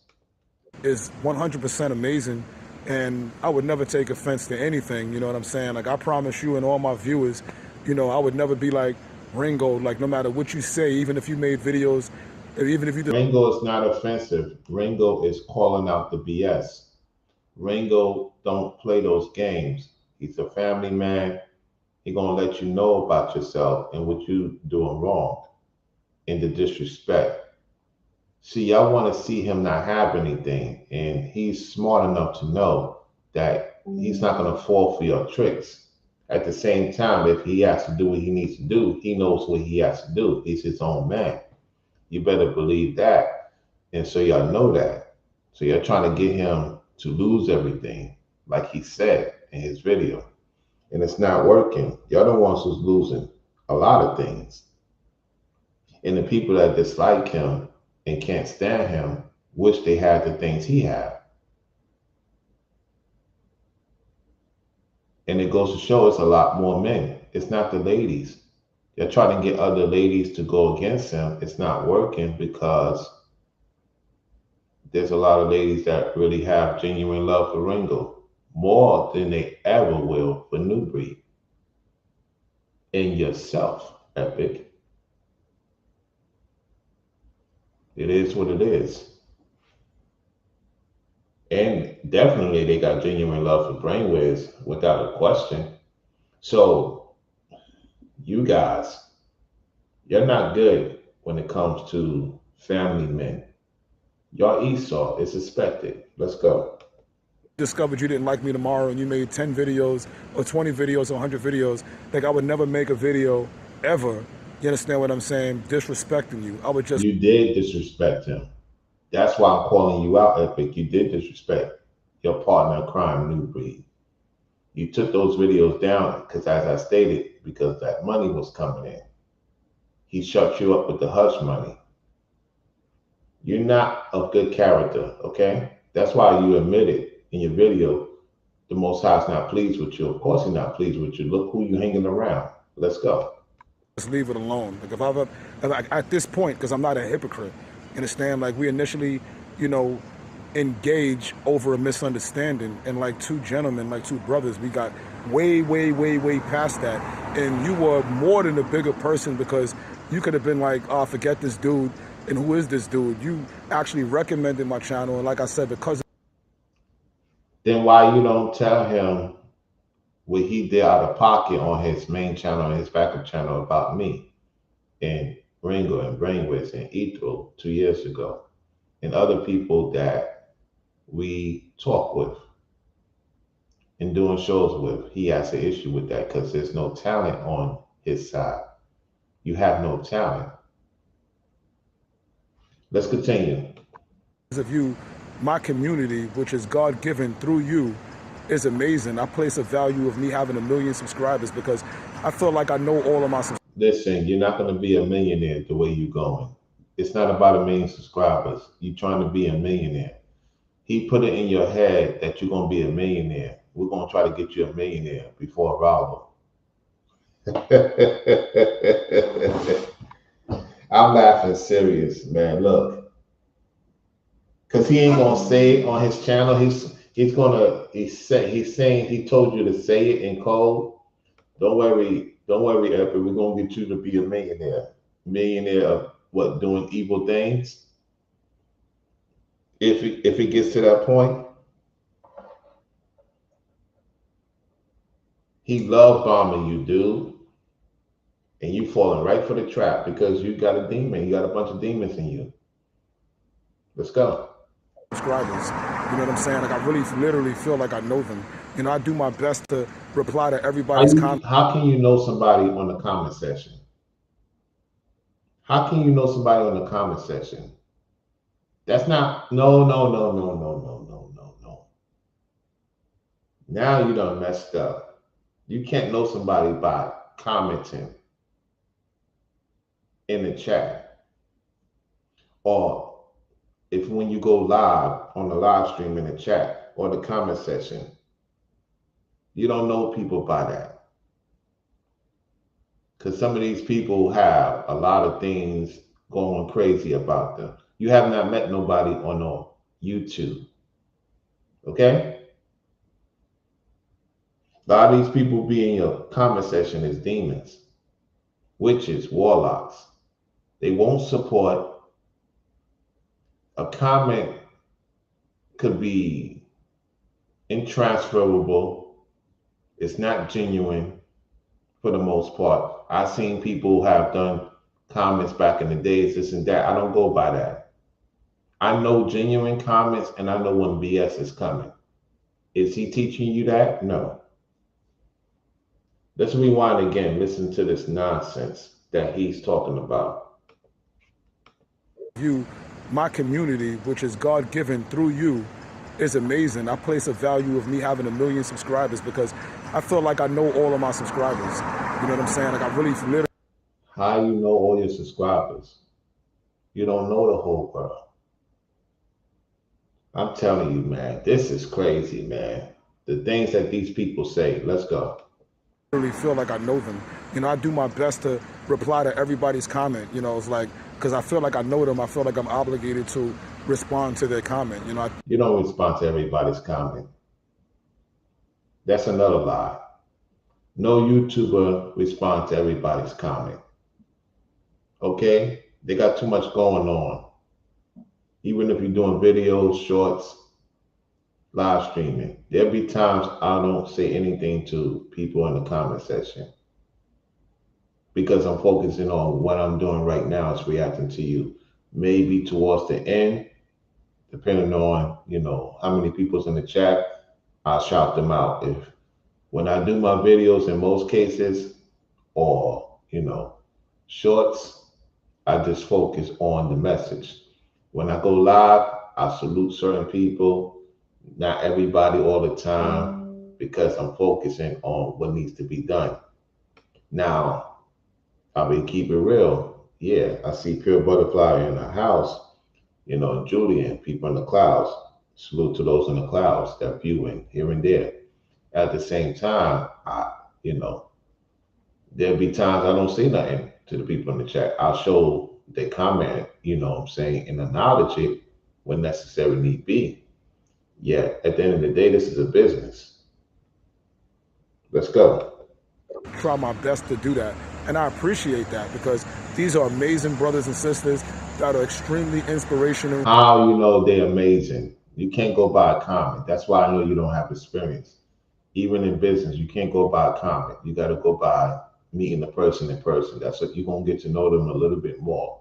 is 100% amazing, and I would never take offense to anything. You know what I'm saying? Like, I promise you and all my viewers, I would never be like Ringo. Like, no matter what you say, even if you made videos, even if you did. Ringo is not offensive. Ringo is calling out the BS. Ringo don't play those games. He's a family man. He gonna let you know about yourself and what you doing wrong and the disrespect. See, y'all want to see him not have anything, and he's smart enough to know that he's not gonna fall for your tricks. At the same time, if he has to do what he needs to do, he knows what he has to do. He's his own man. You better believe that. And so y'all know that. So you're trying to get him to lose everything, like he said in his video. And it's not working. Y'all the ones who's losing a lot of things. And the people that dislike him and can't stand him wish they had the things he had. And it goes to show it's a lot more men. It's not the ladies. They're trying to get other ladies to go against him. It's not working because there's a lot of ladies that really have genuine love for Ringo, more than they ever will for New Breed. And yourself, Epic. It is what it is. And definitely they got genuine love for Brainwaves without a question. So you guys, you're not good when it comes to family men. Y'all Esau is suspected. Let's go. Discovered you didn't like me tomorrow and you made 10 videos or 20 videos or 100 videos, like, I would never make a video ever, you understand what I'm saying, disrespecting you. I would just. You did disrespect him. That's why I'm calling you out, Epic. You did disrespect your partner in crime, New Breed. You took those videos down because, as I stated, because that money was coming in. He shut you up with the hush money. You're not of good character, okay? That's why you admitted in your video the Most High is not pleased with you. Of course, he's not pleased with you. Look who you're hanging around. Let's go. Just leave it alone. Like, if like, at this point, because I'm not a hypocrite, understand? Like, we initially, you know, engage over a misunderstanding, and like two gentlemen, like two brothers, we got way past that. And you were more than a bigger person, because you could have been like, oh, forget this dude, and who is this dude? You actually recommended my channel, and like I said, because Then why you don't tell him what he did out of pocket on his main channel and his backup channel about me and Ringo and Brainwaves and Ethel 2 years ago, and other people that we talk with and doing shows with? He has an issue with that because there's no talent on his side. You have no talent. Let's continue. of you, my community, which is God given through you, is amazing. I place a value of me having 1 million subscribers, because I feel like I know all of my subscribers. Listen, you're not going to be a millionaire the way you're going. It's not about 1 million subscribers. You're trying to be a millionaire. He put it in your head that you're going to be a millionaire. We're going to try to get you a millionaire before Ralo. I'm laughing serious, man. Look, because he ain't gonna say it on his channel. He's saying he told you to say it in code. Don't worry, Epic. We're gonna get you to be a millionaire. Millionaire of what? Doing evil things. If it gets to that point, he love bombing you, dude, and you falling right for the trap because you got a demon. You got a bunch of demons in you. Let's go. Subscribers. You know what I'm saying? Like, I really literally feel like I know them. You know, I do my best to reply to everybody's comment. How can you know somebody on the comment section? How can you know somebody on the comment section? That's not no. Now you done messed up. You can't know somebody by commenting in the chat, or if when you go live on the live stream in the chat or the comment section. You don't know people by that, because some of these people have a lot of things going crazy about them. You have not met nobody on no YouTube, okay? A lot of these people be in your comment section as demons, witches, warlocks. They won't support. A comment could be intransferable. It's not genuine for the most part. I've seen people have done comments back in the days, this and that. I don't go by that. I know genuine comments and I know when BS is coming. Is he teaching you that? No. Let's rewind again. Listen to this nonsense that he's talking about. You, my community, which is God given through you, is amazing. I place a value of me having 1 million subscribers, because I feel like I know all of my subscribers. You know what I'm saying? Like, I really literally. How you know all your subscribers? You don't know the whole world. I'm telling you, man, this is crazy, man. The things that these people say. Let's go. Really feel like I know them. You know, I do my best to reply to everybody's comment. You know, it's like, because I feel like I know them, I feel like I'm obligated to respond to their comment. You know, You don't respond to everybody's comment. That's another lie. No YouTuber responds to everybody's comment. Okay? They got too much going on. Even if you're doing videos, shorts, live streaming, there'll be times I don't say anything to people in the comment section because I'm focusing on what I'm doing right now. It's reacting to you. Maybe towards the end, depending on, how many people's in the chat, I'll shout them out. If when I do my videos in most cases, or, shorts, I just focus on the message. When I go live, I salute certain people, not everybody all the time, because I'm focusing on what needs to be done. Now, I will keep it real. Yeah, I see Pure Butterfly in the house, Julian, people in the clouds. Salute to those in the clouds that viewing here and there. At the same time, there'll be times I don't say nothing to the people in the chat. I'll show they comment, and acknowledge it when necessary need be. Yet at the end of the day, this is a business. Let's go. Try my best to do that. And I appreciate that because these are amazing brothers and sisters that are extremely inspirational. How you know they're amazing? You can't go by a comment. That's why I know you don't have experience. Even in business, you can't go by a comment. You got to go by meeting the person in person. That's what you're going to get to know them a little bit more.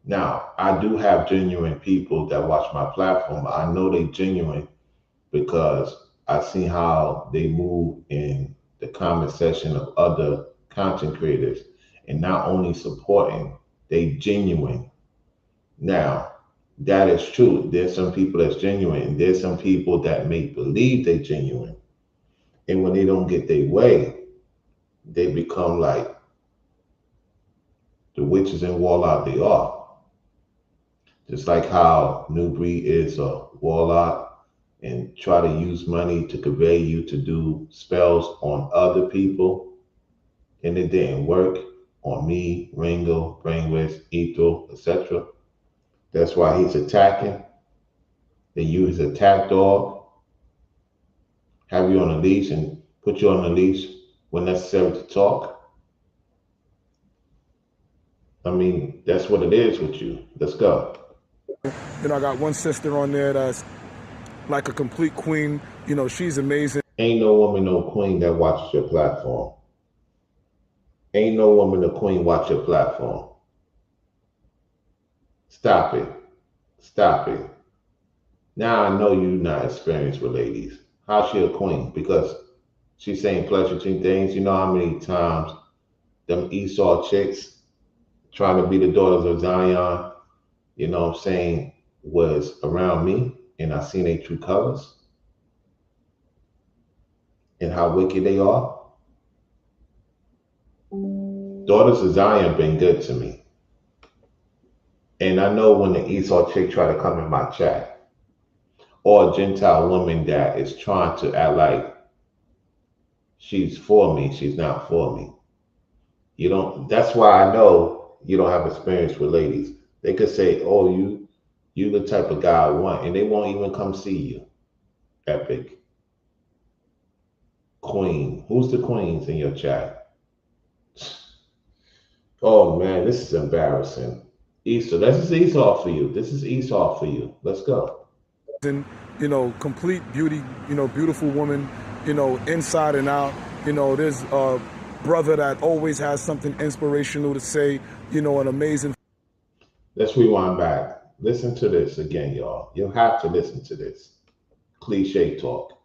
Now, I do have genuine people that watch my platform. I know they genuine because I see how they move in the comment section of other content creators and not only supporting, they genuine. Now, that is true. There's some people that's genuine, and there's some people that make believe they genuine. And when they don't get their way, they become like the witches and warlock they are. Just like how New Breed is a warlock and try to use money to convey you to do spells on other people, and it didn't work on me, Ringo, Brainwaves, Ethel, etc. That's why he's attacking. They use attack dog, have you on a leash and put you on a leash when necessary to talk. I mean, that's what it is with you. Let's go. I got one sister on there that's like a complete queen. She's amazing. Ain't no woman, no queen that watches your platform. Ain't no woman, no queen watch your platform. Stop it. Stop it. Now I know you're not experienced with ladies. How's she a queen? Because she's saying pleasantry things. You know how many times them Esau chicks trying to be the daughters of Zion, was around me and I seen their true colors and how wicked they are. Daughters of Zion been good to me. And I know when the Esau chick try to come in my chat, or a Gentile woman that is trying to act like she's for me, she's not for me. That's why I know you don't have experience with ladies. They could say, oh, you the type of guy I want, and they won't even come see you. Epic. Queen. Who's the queens in your chat? Oh man, this is embarrassing. Esau. This is Esau for you. This is Esau for you. Let's go. Complete beauty, beautiful woman, inside and out. There's a brother that always has something inspirational to say, an amazing. Let's rewind back. Listen to this again, y'all. You'll have to listen to this. Cliche talk.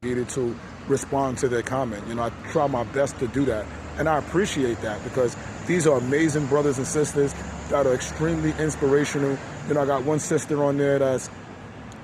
Needed to respond to their comment. I try my best to do that. And I appreciate that because these are amazing brothers and sisters that are extremely inspirational. I got one sister on there that's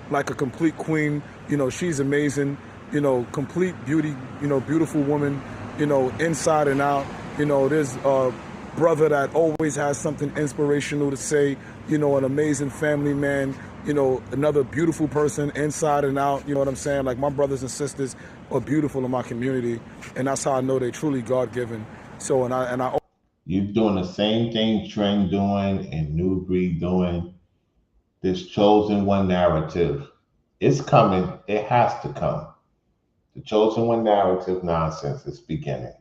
like a complete queen. She's amazing. Complete beauty, beautiful woman, inside and out. There's a brother that always has something inspirational to say, an amazing family man, another beautiful person inside and out. You know what I'm saying? Like my brothers and sisters are beautiful in my community, and that's how I know they're truly God-given. So, and I. You're doing the same thing Trend doing and New Breed doing. This chosen one narrative. It's coming. It has to come. The chosen one narrative nonsense is beginning.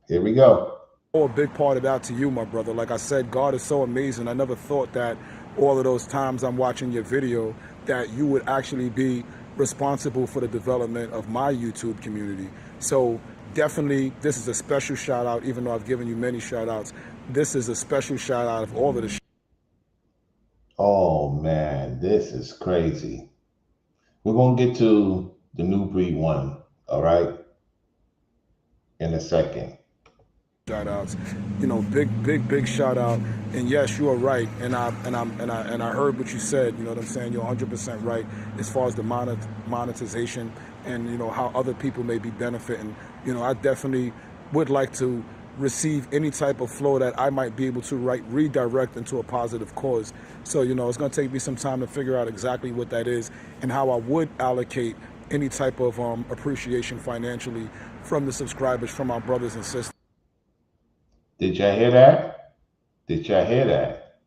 Here we go. A big part of that to you, my brother. Like I said, God is so amazing. I never thought that all of those times I'm watching your video that you would actually be responsible for the development of my YouTube community. So definitely this is a special shout out, even though I've given you many shout outs. This is a special shout out of all of the. Oh man, this is crazy. We're going to get to the New Breed one, all right, in a second. Shout outs, big shout out. And yes, you are right. And I heard what you said. You know what I'm saying? You're 100% right as far as the monetization and how other people may be benefiting. I definitely would like to receive any type of flow that I might be able to redirect into a positive cause. So it's going to take me some time to figure out exactly what that is and how I would allocate any type of appreciation financially from the subscribers, from our brothers and sisters. Did y'all hear that? Did y'all hear that?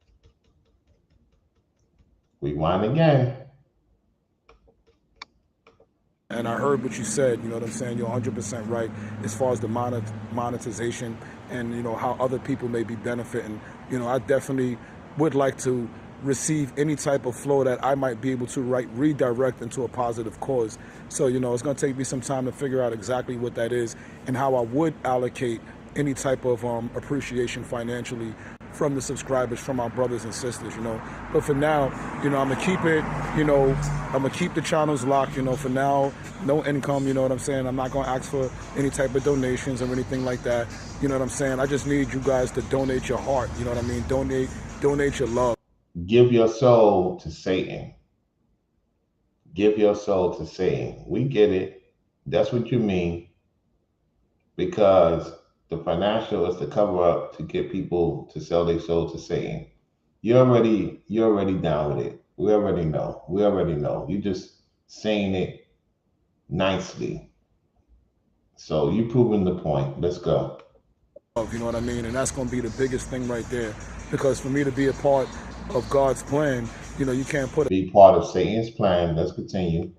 Rewind again. And I heard what you said, you know what I'm saying? You're 100% right as far as the monetization and, you know, how other people may be benefiting. You know, I definitely would like to receive any type of flow that I might be able to redirect into a positive cause. So, you know, it's going to take me some time to figure out exactly what that is and how I would allocate any type of appreciation financially from the subscribers, from our brothers and sisters, you know. But for now, you know, I'm gonna keep it, you know, I'm gonna keep the channels locked, you know, for now, no income, you know what I'm saying? I'm not gonna ask for any type of donations or anything like that, you know what I'm saying? I just need you guys to donate your heart, you know what I mean? Donate your love. Give your soul to Satan. Give your soul to Satan. We get it. That's what you mean. Because the financial is the cover up to get people to sell their soul to Satan. You're already down with it. We already know. We already know. You just saying it nicely. So you proving the point. Let's go. You know what I mean? And that's going to be the biggest thing right there. Because for me to be a part of God's plan, you know, you can't put Be part of Satan's plan. Let's continue.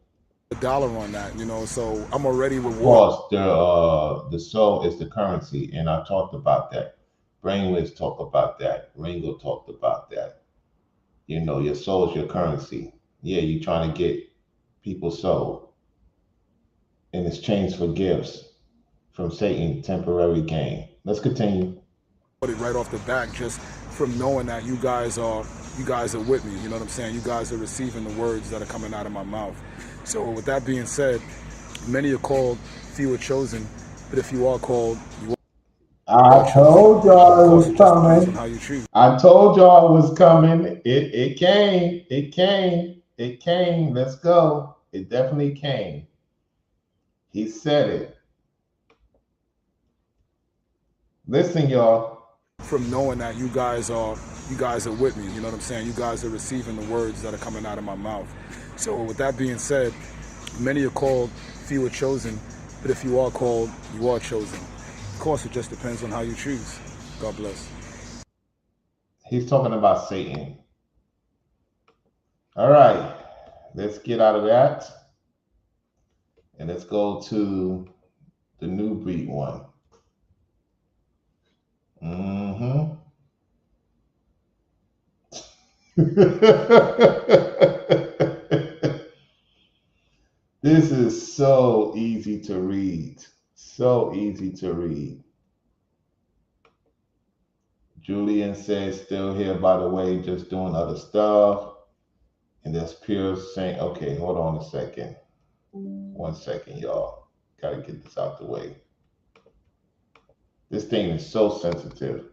a dollar on that, you know, so I'm already Of rewarded. course, the soul is the currency, and I talked about that. Brainwaves talk about that. Ringo talked about that. You know, your soul is your currency. Yeah, you're trying to get people's soul in exchange for gifts from Satan, temporary gain. Let's continue. Right off the back, just from knowing that you guys are with me, you know what I'm saying? You guys are receiving the words that are coming out of my mouth. So with that being said, many are called, few are chosen, but if you are called, you are I chosen. told Of y'all it course, was it just depends on coming. how you choose. I told y'all it was coming. It came. It came. It came. Let's go. It definitely came. He said it. Listen, y'all. From knowing that you guys are with me, you know what I'm saying? You guys are receiving the words that are coming out of my mouth. So with that being said, many are called, few are chosen, but if you are called, you are chosen. Of course, it just depends on how you choose. God bless. He's talking about Satan. All right. Let's get out of that. And let's go to the new breed one. Mm-hmm. This is so easy to read. So easy to read. Julian says, still here, by the way, just doing other stuff. And that's Pure saying, okay, hold on a second. 1 second, y'all. Got to get this out the way. This thing is so sensitive.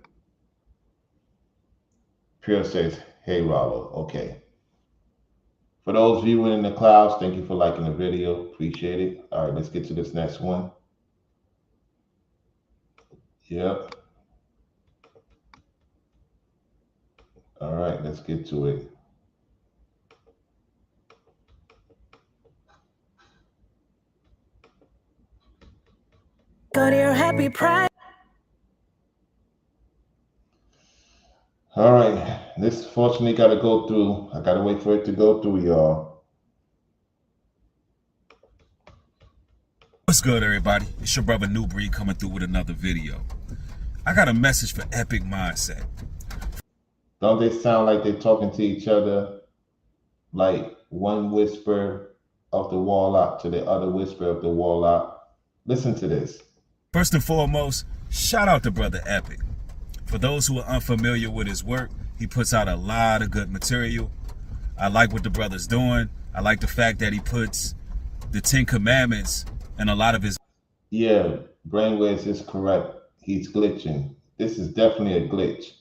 Pure says, hey, Ralo. Okay. For those viewing in the clouds, thank you for liking the video. Appreciate it. All right, let's get to this next one. Yep. All right, let's get to it. Go to your happy pride. All right, this fortunately got to go through. I got to wait for it to go through, y'all. What's good, everybody? It's your brother New Breed coming through with another video. I got a message for Epic Mindset. Don't they sound like they're talking to each other, like one whisper of the warlock to the other whisper of the warlock? Listen to this. First and foremost, shout out to brother Epic. For those who are unfamiliar with his work, he puts out a lot of good material. I like what the brother's doing. I like the fact that he puts the 10 Commandments and a lot of his... Yeah, Brainwaves is correct. He's glitching. This is definitely a glitch.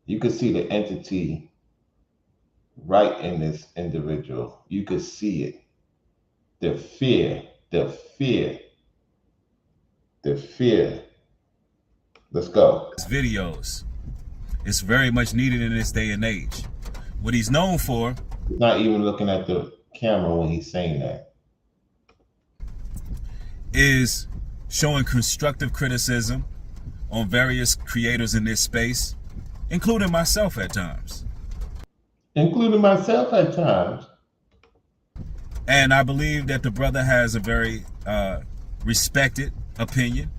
You can see the entity right in this individual. You could see it. The fear, the fear, the fear. Let's go. videos. It's very much needed in this day and age. What he's known for... He's not even looking at the camera when he's saying that. ...is showing constructive criticism on various creators in this space, including myself at times. including myself at times. And I believe that the brother has a very respected opinion.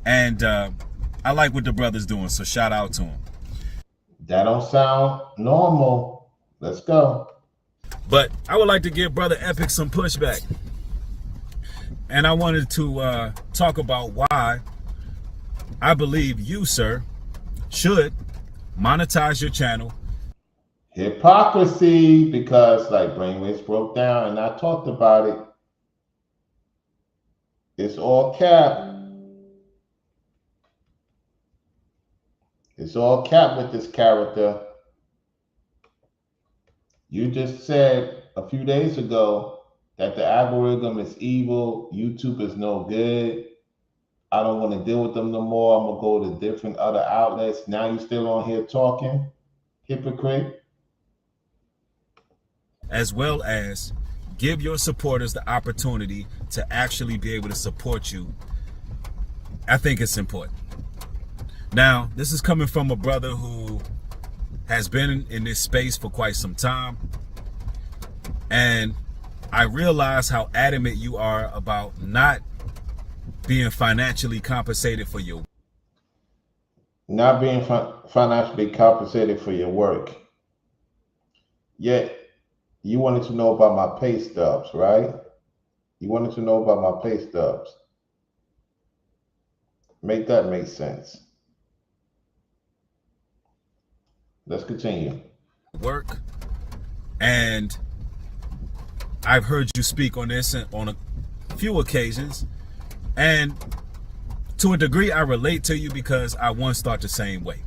And I like what the brother's doing, so shout out to him. That don't sound normal. Let's go. But I would like to give Brother Epic some pushback. And I wanted to talk about why I believe you, sir, should monetize your channel. Hypocrisy, because like Brainwaves broke down and I talked about it. It's all cap. It's all cap with this character. You just said a few days ago that the algorithm is evil. YouTube is no good. I don't want to deal with them no more. I'm going to go to different other outlets. Now you're still on here talking. Hypocrite. As well as give your supporters the opportunity to actually be able to support you. I think it's important. Now, this is coming from a brother who has been in this space for quite some time. And I realize how adamant you are about not being financially compensated for your Not being financially compensated for your work. Yet, you wanted to know about my pay stubs, right? You wanted to know about my pay stubs. Make that make sense. Let's continue. work. And I've heard you speak on this on a few occasions. And to a degree, I relate to you because I once thought the same way.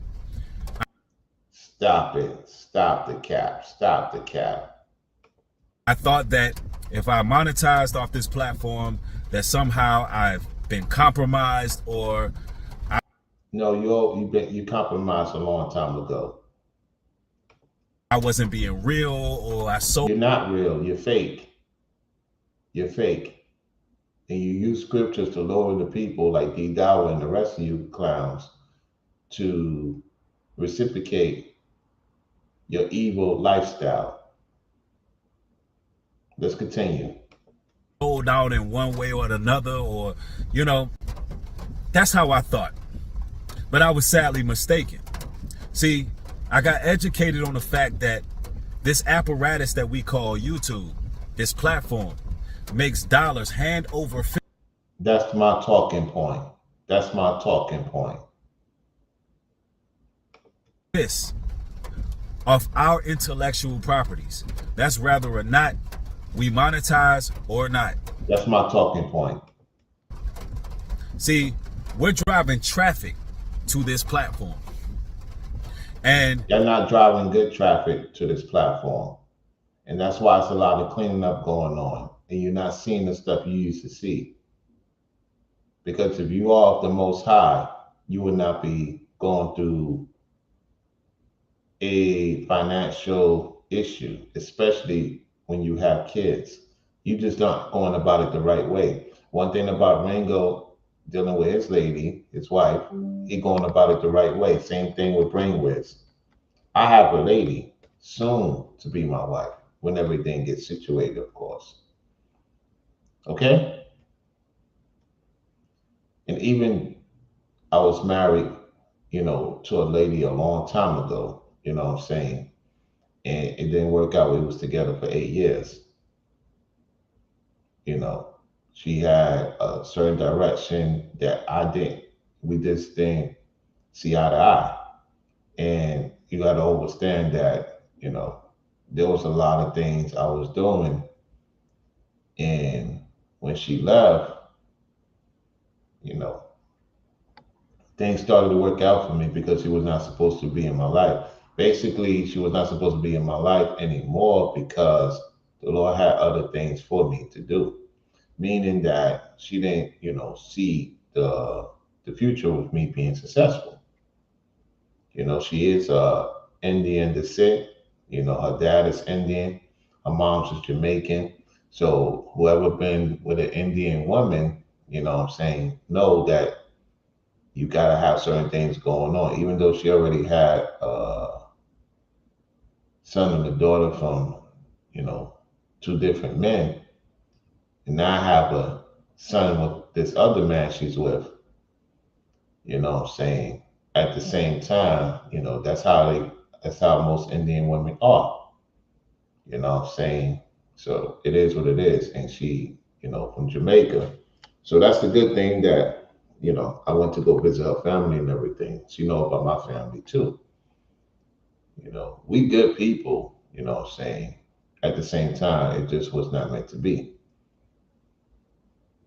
Stop it. Stop the cap. Stop the cap. I thought that if I monetized off this platform, that somehow I've been compromised or No, you compromised a long time ago. I wasn't being real or I sold. You're not real. You're fake. You're fake. And you use scriptures to lower the people like D. Dower and the rest of you clowns to reciprocate your evil lifestyle. Let's continue. Sold out in one way or another, or, you know, that's how I thought. But I was sadly mistaken. See, I got educated on the fact that this apparatus that we call YouTube, this platform, makes dollars hand over fist. That's my talking point. That's my talking point. Of our intellectual properties. That's whether or not we monetize or not. That's my talking point. See, we're driving traffic to this platform. And You're not driving good traffic to this platform. And that's why it's a lot of cleaning up going on. And you're not seeing the stuff you used to see. Because if you are of the Most High, you would not be going through a financial issue, especially when you have kids. You just not going about it the right way. One thing about Ringo dealing with his lady, his wife, he going about it the right way. Same thing with Brainwiz. I have a lady soon to be my wife when everything gets situated, of course. Okay? And even I was married, to a lady a long time ago, you know what I'm saying? And it didn't work out. We was together for 8 years. She had a certain direction that I didn't. We just didn't see eye to eye. And you got to understand that, there was a lot of things I was doing. And when she left, things started to work out for me because she was not supposed to be in my life. Basically, she was not supposed to be in my life anymore because the Lord had other things for me to do. Meaning that she didn't, see the future with me being successful. She is Indian descent. Her dad is Indian, her mom's is Jamaican. So whoever been with an Indian woman, know that you gotta have certain things going on, even though she already had son and a daughter from, you know, two different men. And now I have a son with this other man she's with, you know what I'm saying? At the same time, you know, that's how most Indian women are, you know what I'm saying? So it is what it is. And she, you know, from Jamaica. So that's the good thing that, you know, I went to go visit her family and everything. She know about my family too. You know, we good people, you know what I'm saying? At the same time, it just was not meant to be.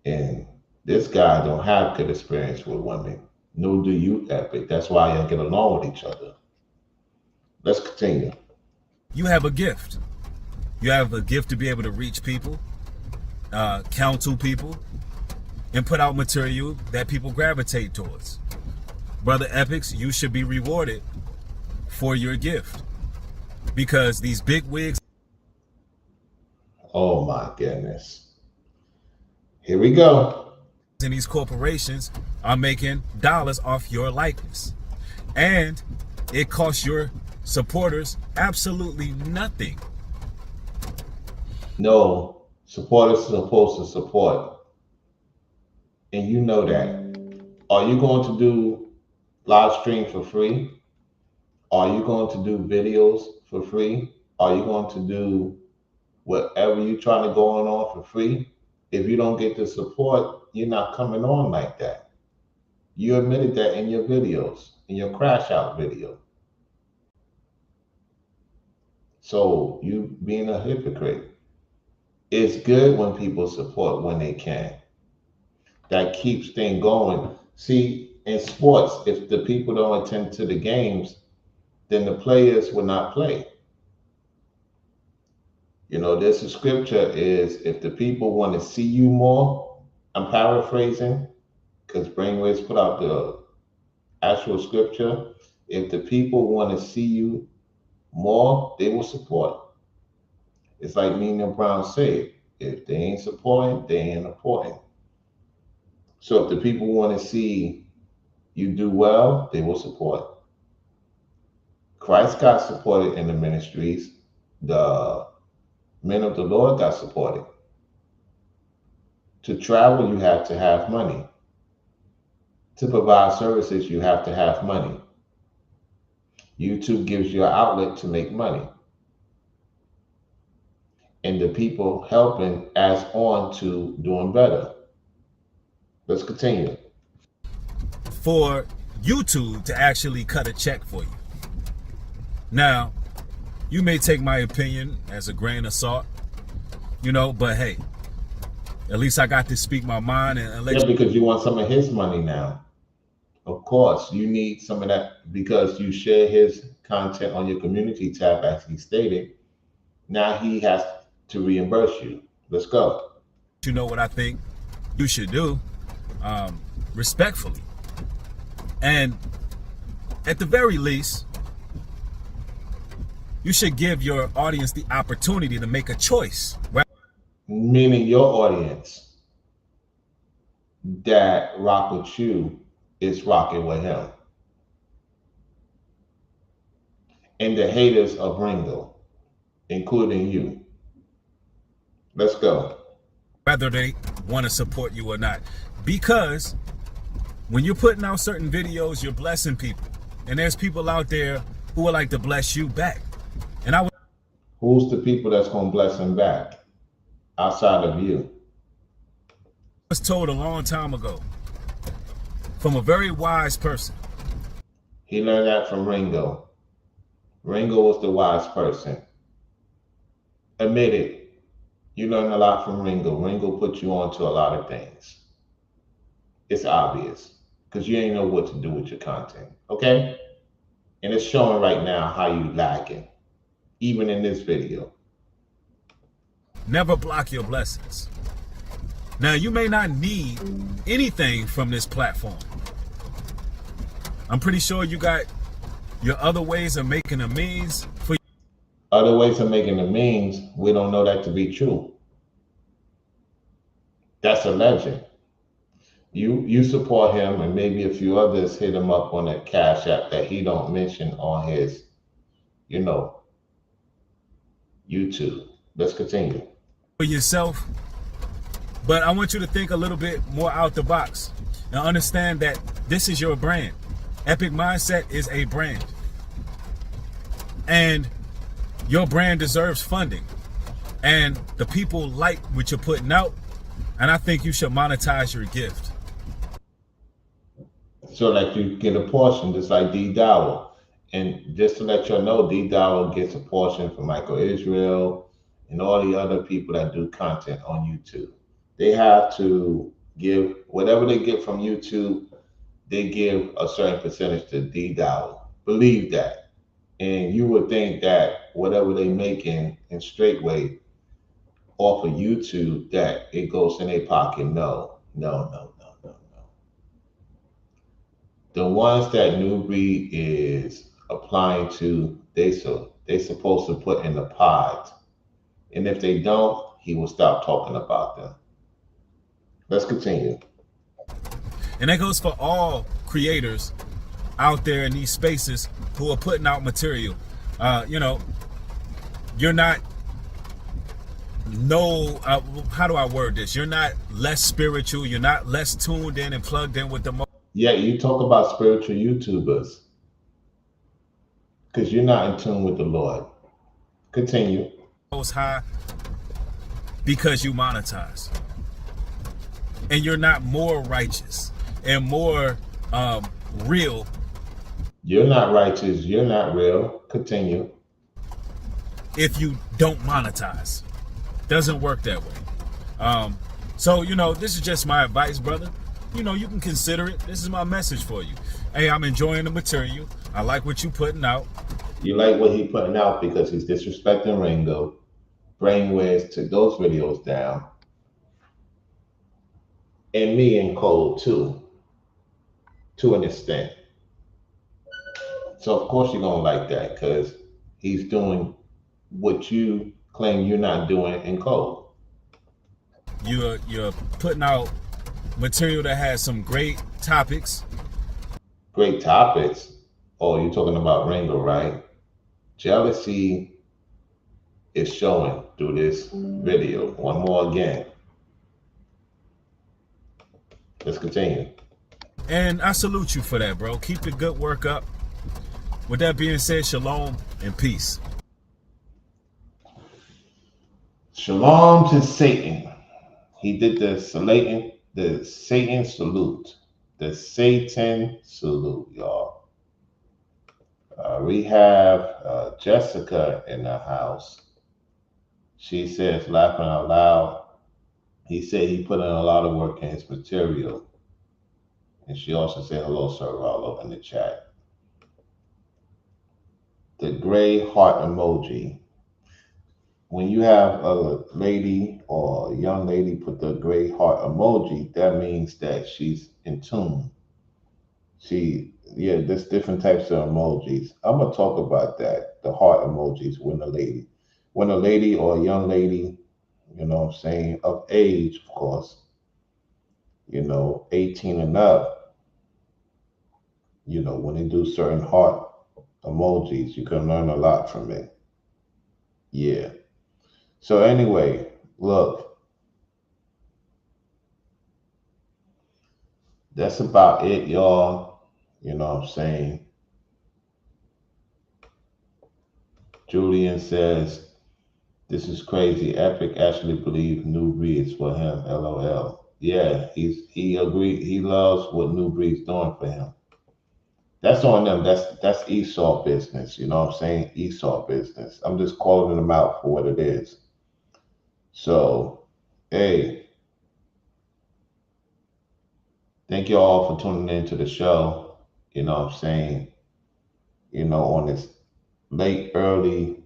And this guy don't have good experience with women. No, do you, Epic. That's why y'all get along with each other. Let's continue. You have a gift. You have a gift to be able to reach people, counsel people, and put out material that people gravitate towards. Brother Epics, you should be rewarded for your gift, because these big wigs Oh my goodness. Here we go. and these corporations are making dollars off your likeness, and it costs your supporters absolutely nothing. No, supporters are supposed to support. And you know that. Are you going to do live stream for free? Are you going to do videos for free? Are you going to do whatever you're trying to go on for free? If you don't get the support, you're not coming on like that. You admitted that in your videos, in your crash out video. So you being a hypocrite. It's good when people support when they can. That keeps things going. See, in sports, if the people don't attend to the games, then the players will not play. You know, there's a scripture is if the people want to see you more, I'm paraphrasing because Brainwaves put out the actual scripture. If the people want to see you more, they will support. It's like Nina Brown said, if they ain't supporting, they ain't important. So if the people want to see you do well, they will support. Christ got supported in the ministries. The men of the Lord got supported. To travel, you have to have money. To provide services, you have to have money. YouTube gives you an outlet to make money. And the people helping adds on to doing better. Let's continue. For YouTube to actually cut a check for you. Now, you may take my opinion as a grain of salt, you know, but hey, at least I got to speak my mind and let Yeah, because you want some of his money now. Of course, you need some of that because you share his content on your community tab, as he stated. Now he has to reimburse you. Let's go. you know what I think you should do, respectfully. And at the very least, you should give your audience the opportunity to make a choice, right? Meaning your audience that rock with you is rocking with him. And the haters of Ringo, including you. Let's go. Whether they want to support you or not. Because when you're putting out certain videos, you're blessing people. And there's people out there who would like to bless you back. And I Who's the people that's going to bless him back outside of you? was told a long time ago from a very wise person. He learned that from Ringo. Ringo was the wise person. Admit it. You learned a lot from Ringo. Ringo put you on to a lot of things. It's obvious because you ain't know what to do with your content. Okay? And it's showing right now how you lacking, even in this video. Never block your blessings. Now, you may not need anything from this platform. I'm pretty sure you got your other ways of making a means for Other ways of making the means, we don't know that to be true. That's a legend. You support him, and maybe a few others hit him up on a cash app that he don't mention on his, you know, YouTube. Let's continue. For yourself, but I want you to think a little bit more out the box and understand that this is your brand. Epic Mindset is a brand, and your brand deserves funding, and the people like what you're putting out, and I think you should monetize your gift. So that you get a portion, just like D Dollar. And just to let y'all know, D Dollar gets a portion from Michael Israel and all the other people that do content on YouTube. They have to give whatever they get from YouTube, they give a certain percentage to D Dollar. Believe that. And you would think that whatever they make in straightway off of YouTube, that it goes in their pocket. No, no, no, no, no, no. The ones that New Breed is applying to, they supposed to put in the pod. And if they don't, he will stop talking about them. Let's continue. And that goes for all creators out there in these spaces who are putting out material. You're not how do I word this? You're not less spiritual. You're not less tuned in and plugged in with the Yeah, you talk about spiritual YouTubers because you're not in tune with the Lord. Continue. Most High because you monetize. And you're not more righteous and more real. You're not righteous. You're not real. Continue. If you don't monetize. Doesn't work that way. So, this is just my advice, brother. You can consider it. This is my message for you. Hey, I'm enjoying the material. I like what you're putting out. You like what he's putting out because he's disrespecting Ringo. Brainwaves took those videos down. And me and Cole too, to an extent. So of course you're gonna like that because he's doing what you claim you're not doing in Code. You're putting out material that has some great topics. Great topics. Oh, you're talking about Ringo, right? Jealousy is showing through this video. One more again. Let's continue. And I salute you for that, bro. Keep the good work up. With that being said, shalom and peace. Shalom to Satan. He did the Satan salute. The Satan salute, y'all. We have Jessica in the house. She says, laughing out loud, he said he put in a lot of work in his material. And she also said, hello, Sir Ralo, in the chat. The gray heart emoji. When you have a lady or a young lady put the gray heart emoji, that means that she's in tune. There's different types of emojis. I'm going to talk about that, the heart emojis, when a lady or a young lady, of age, of course, 18 and up, when they do certain heart emojis, you can learn a lot from it. Yeah. So anyway, look, that's about it, y'all. You know what I'm saying? Julian says, this is crazy. Epic actually believe New Breed's for him. LOL. Yeah, he agreed. He loves what New Breed's doing for him. That's on them. That's Esau business. You know what I'm saying? Esau business. I'm just calling them out for what it is. So, hey, thank you all for tuning into the show. You know what I'm saying? On this late, early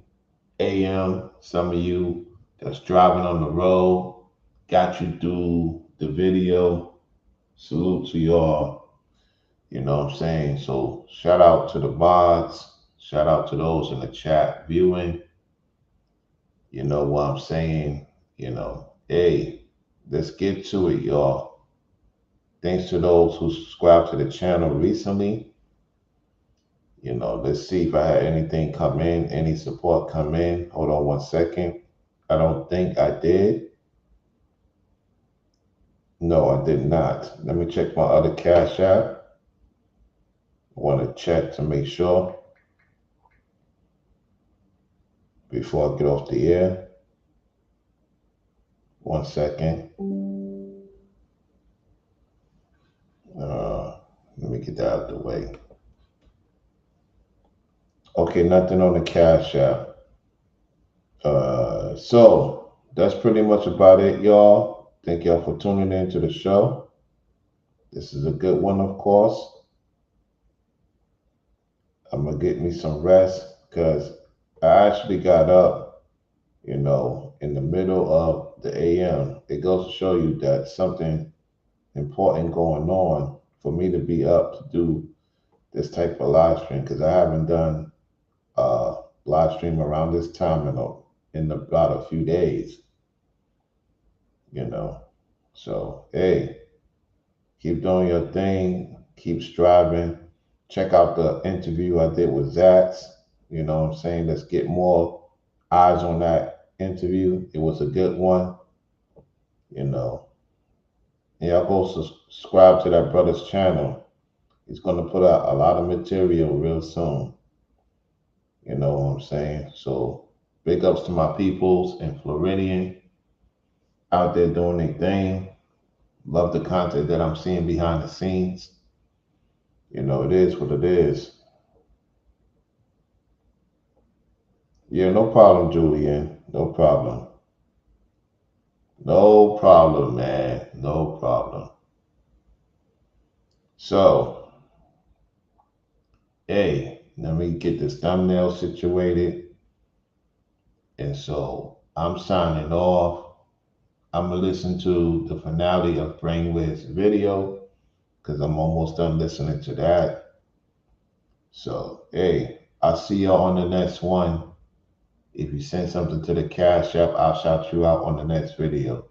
AM, some of you that's driving on the road, got you through the video. Salute to y'all. You know what I'm saying? So shout out to the mods. Shout out to those in the chat viewing. You know what I'm saying? Hey, let's get to it, y'all. Thanks to those who subscribed to the channel recently. Let's see if I had anything come in, any support come in. Hold on 1 second. I don't think I did. No, I did not. Let me check my other Cash App. I want to check to make sure before I get off the air. 1 second. Let me get that out of the way. Okay, nothing on the Cash App. So that's pretty much about it, y'all. Thank y'all for tuning in to the show. This is a good one, of course. I'm gonna get me some rest because I actually got up, in the middle of the AM. It goes to show you that something important going on for me to be up to do this type of live stream because I haven't done a live stream around this time in about a few days. So hey, keep doing your thing, keep striving. Check out the interview I did with Zax. You know what I'm saying? Let's get more eyes on that interview. It was a good one, you know. And y'all go subscribe to that brother's channel. He's gonna put out a lot of material real soon. You know what I'm saying? So big ups to my peoples in Floridian out there doing their thing. Love the content that I'm seeing behind the scenes. It is what it is. Yeah, no problem, Julian. No problem. No problem, man. No problem. So, hey, let me get this thumbnail situated. And so I'm signing off. I'm going to listen to the finale of Brainwave's video because I'm almost done listening to that. So, hey, I'll see y'all on the next one. If you send something to the Cash App, I'll shout you out on the next video.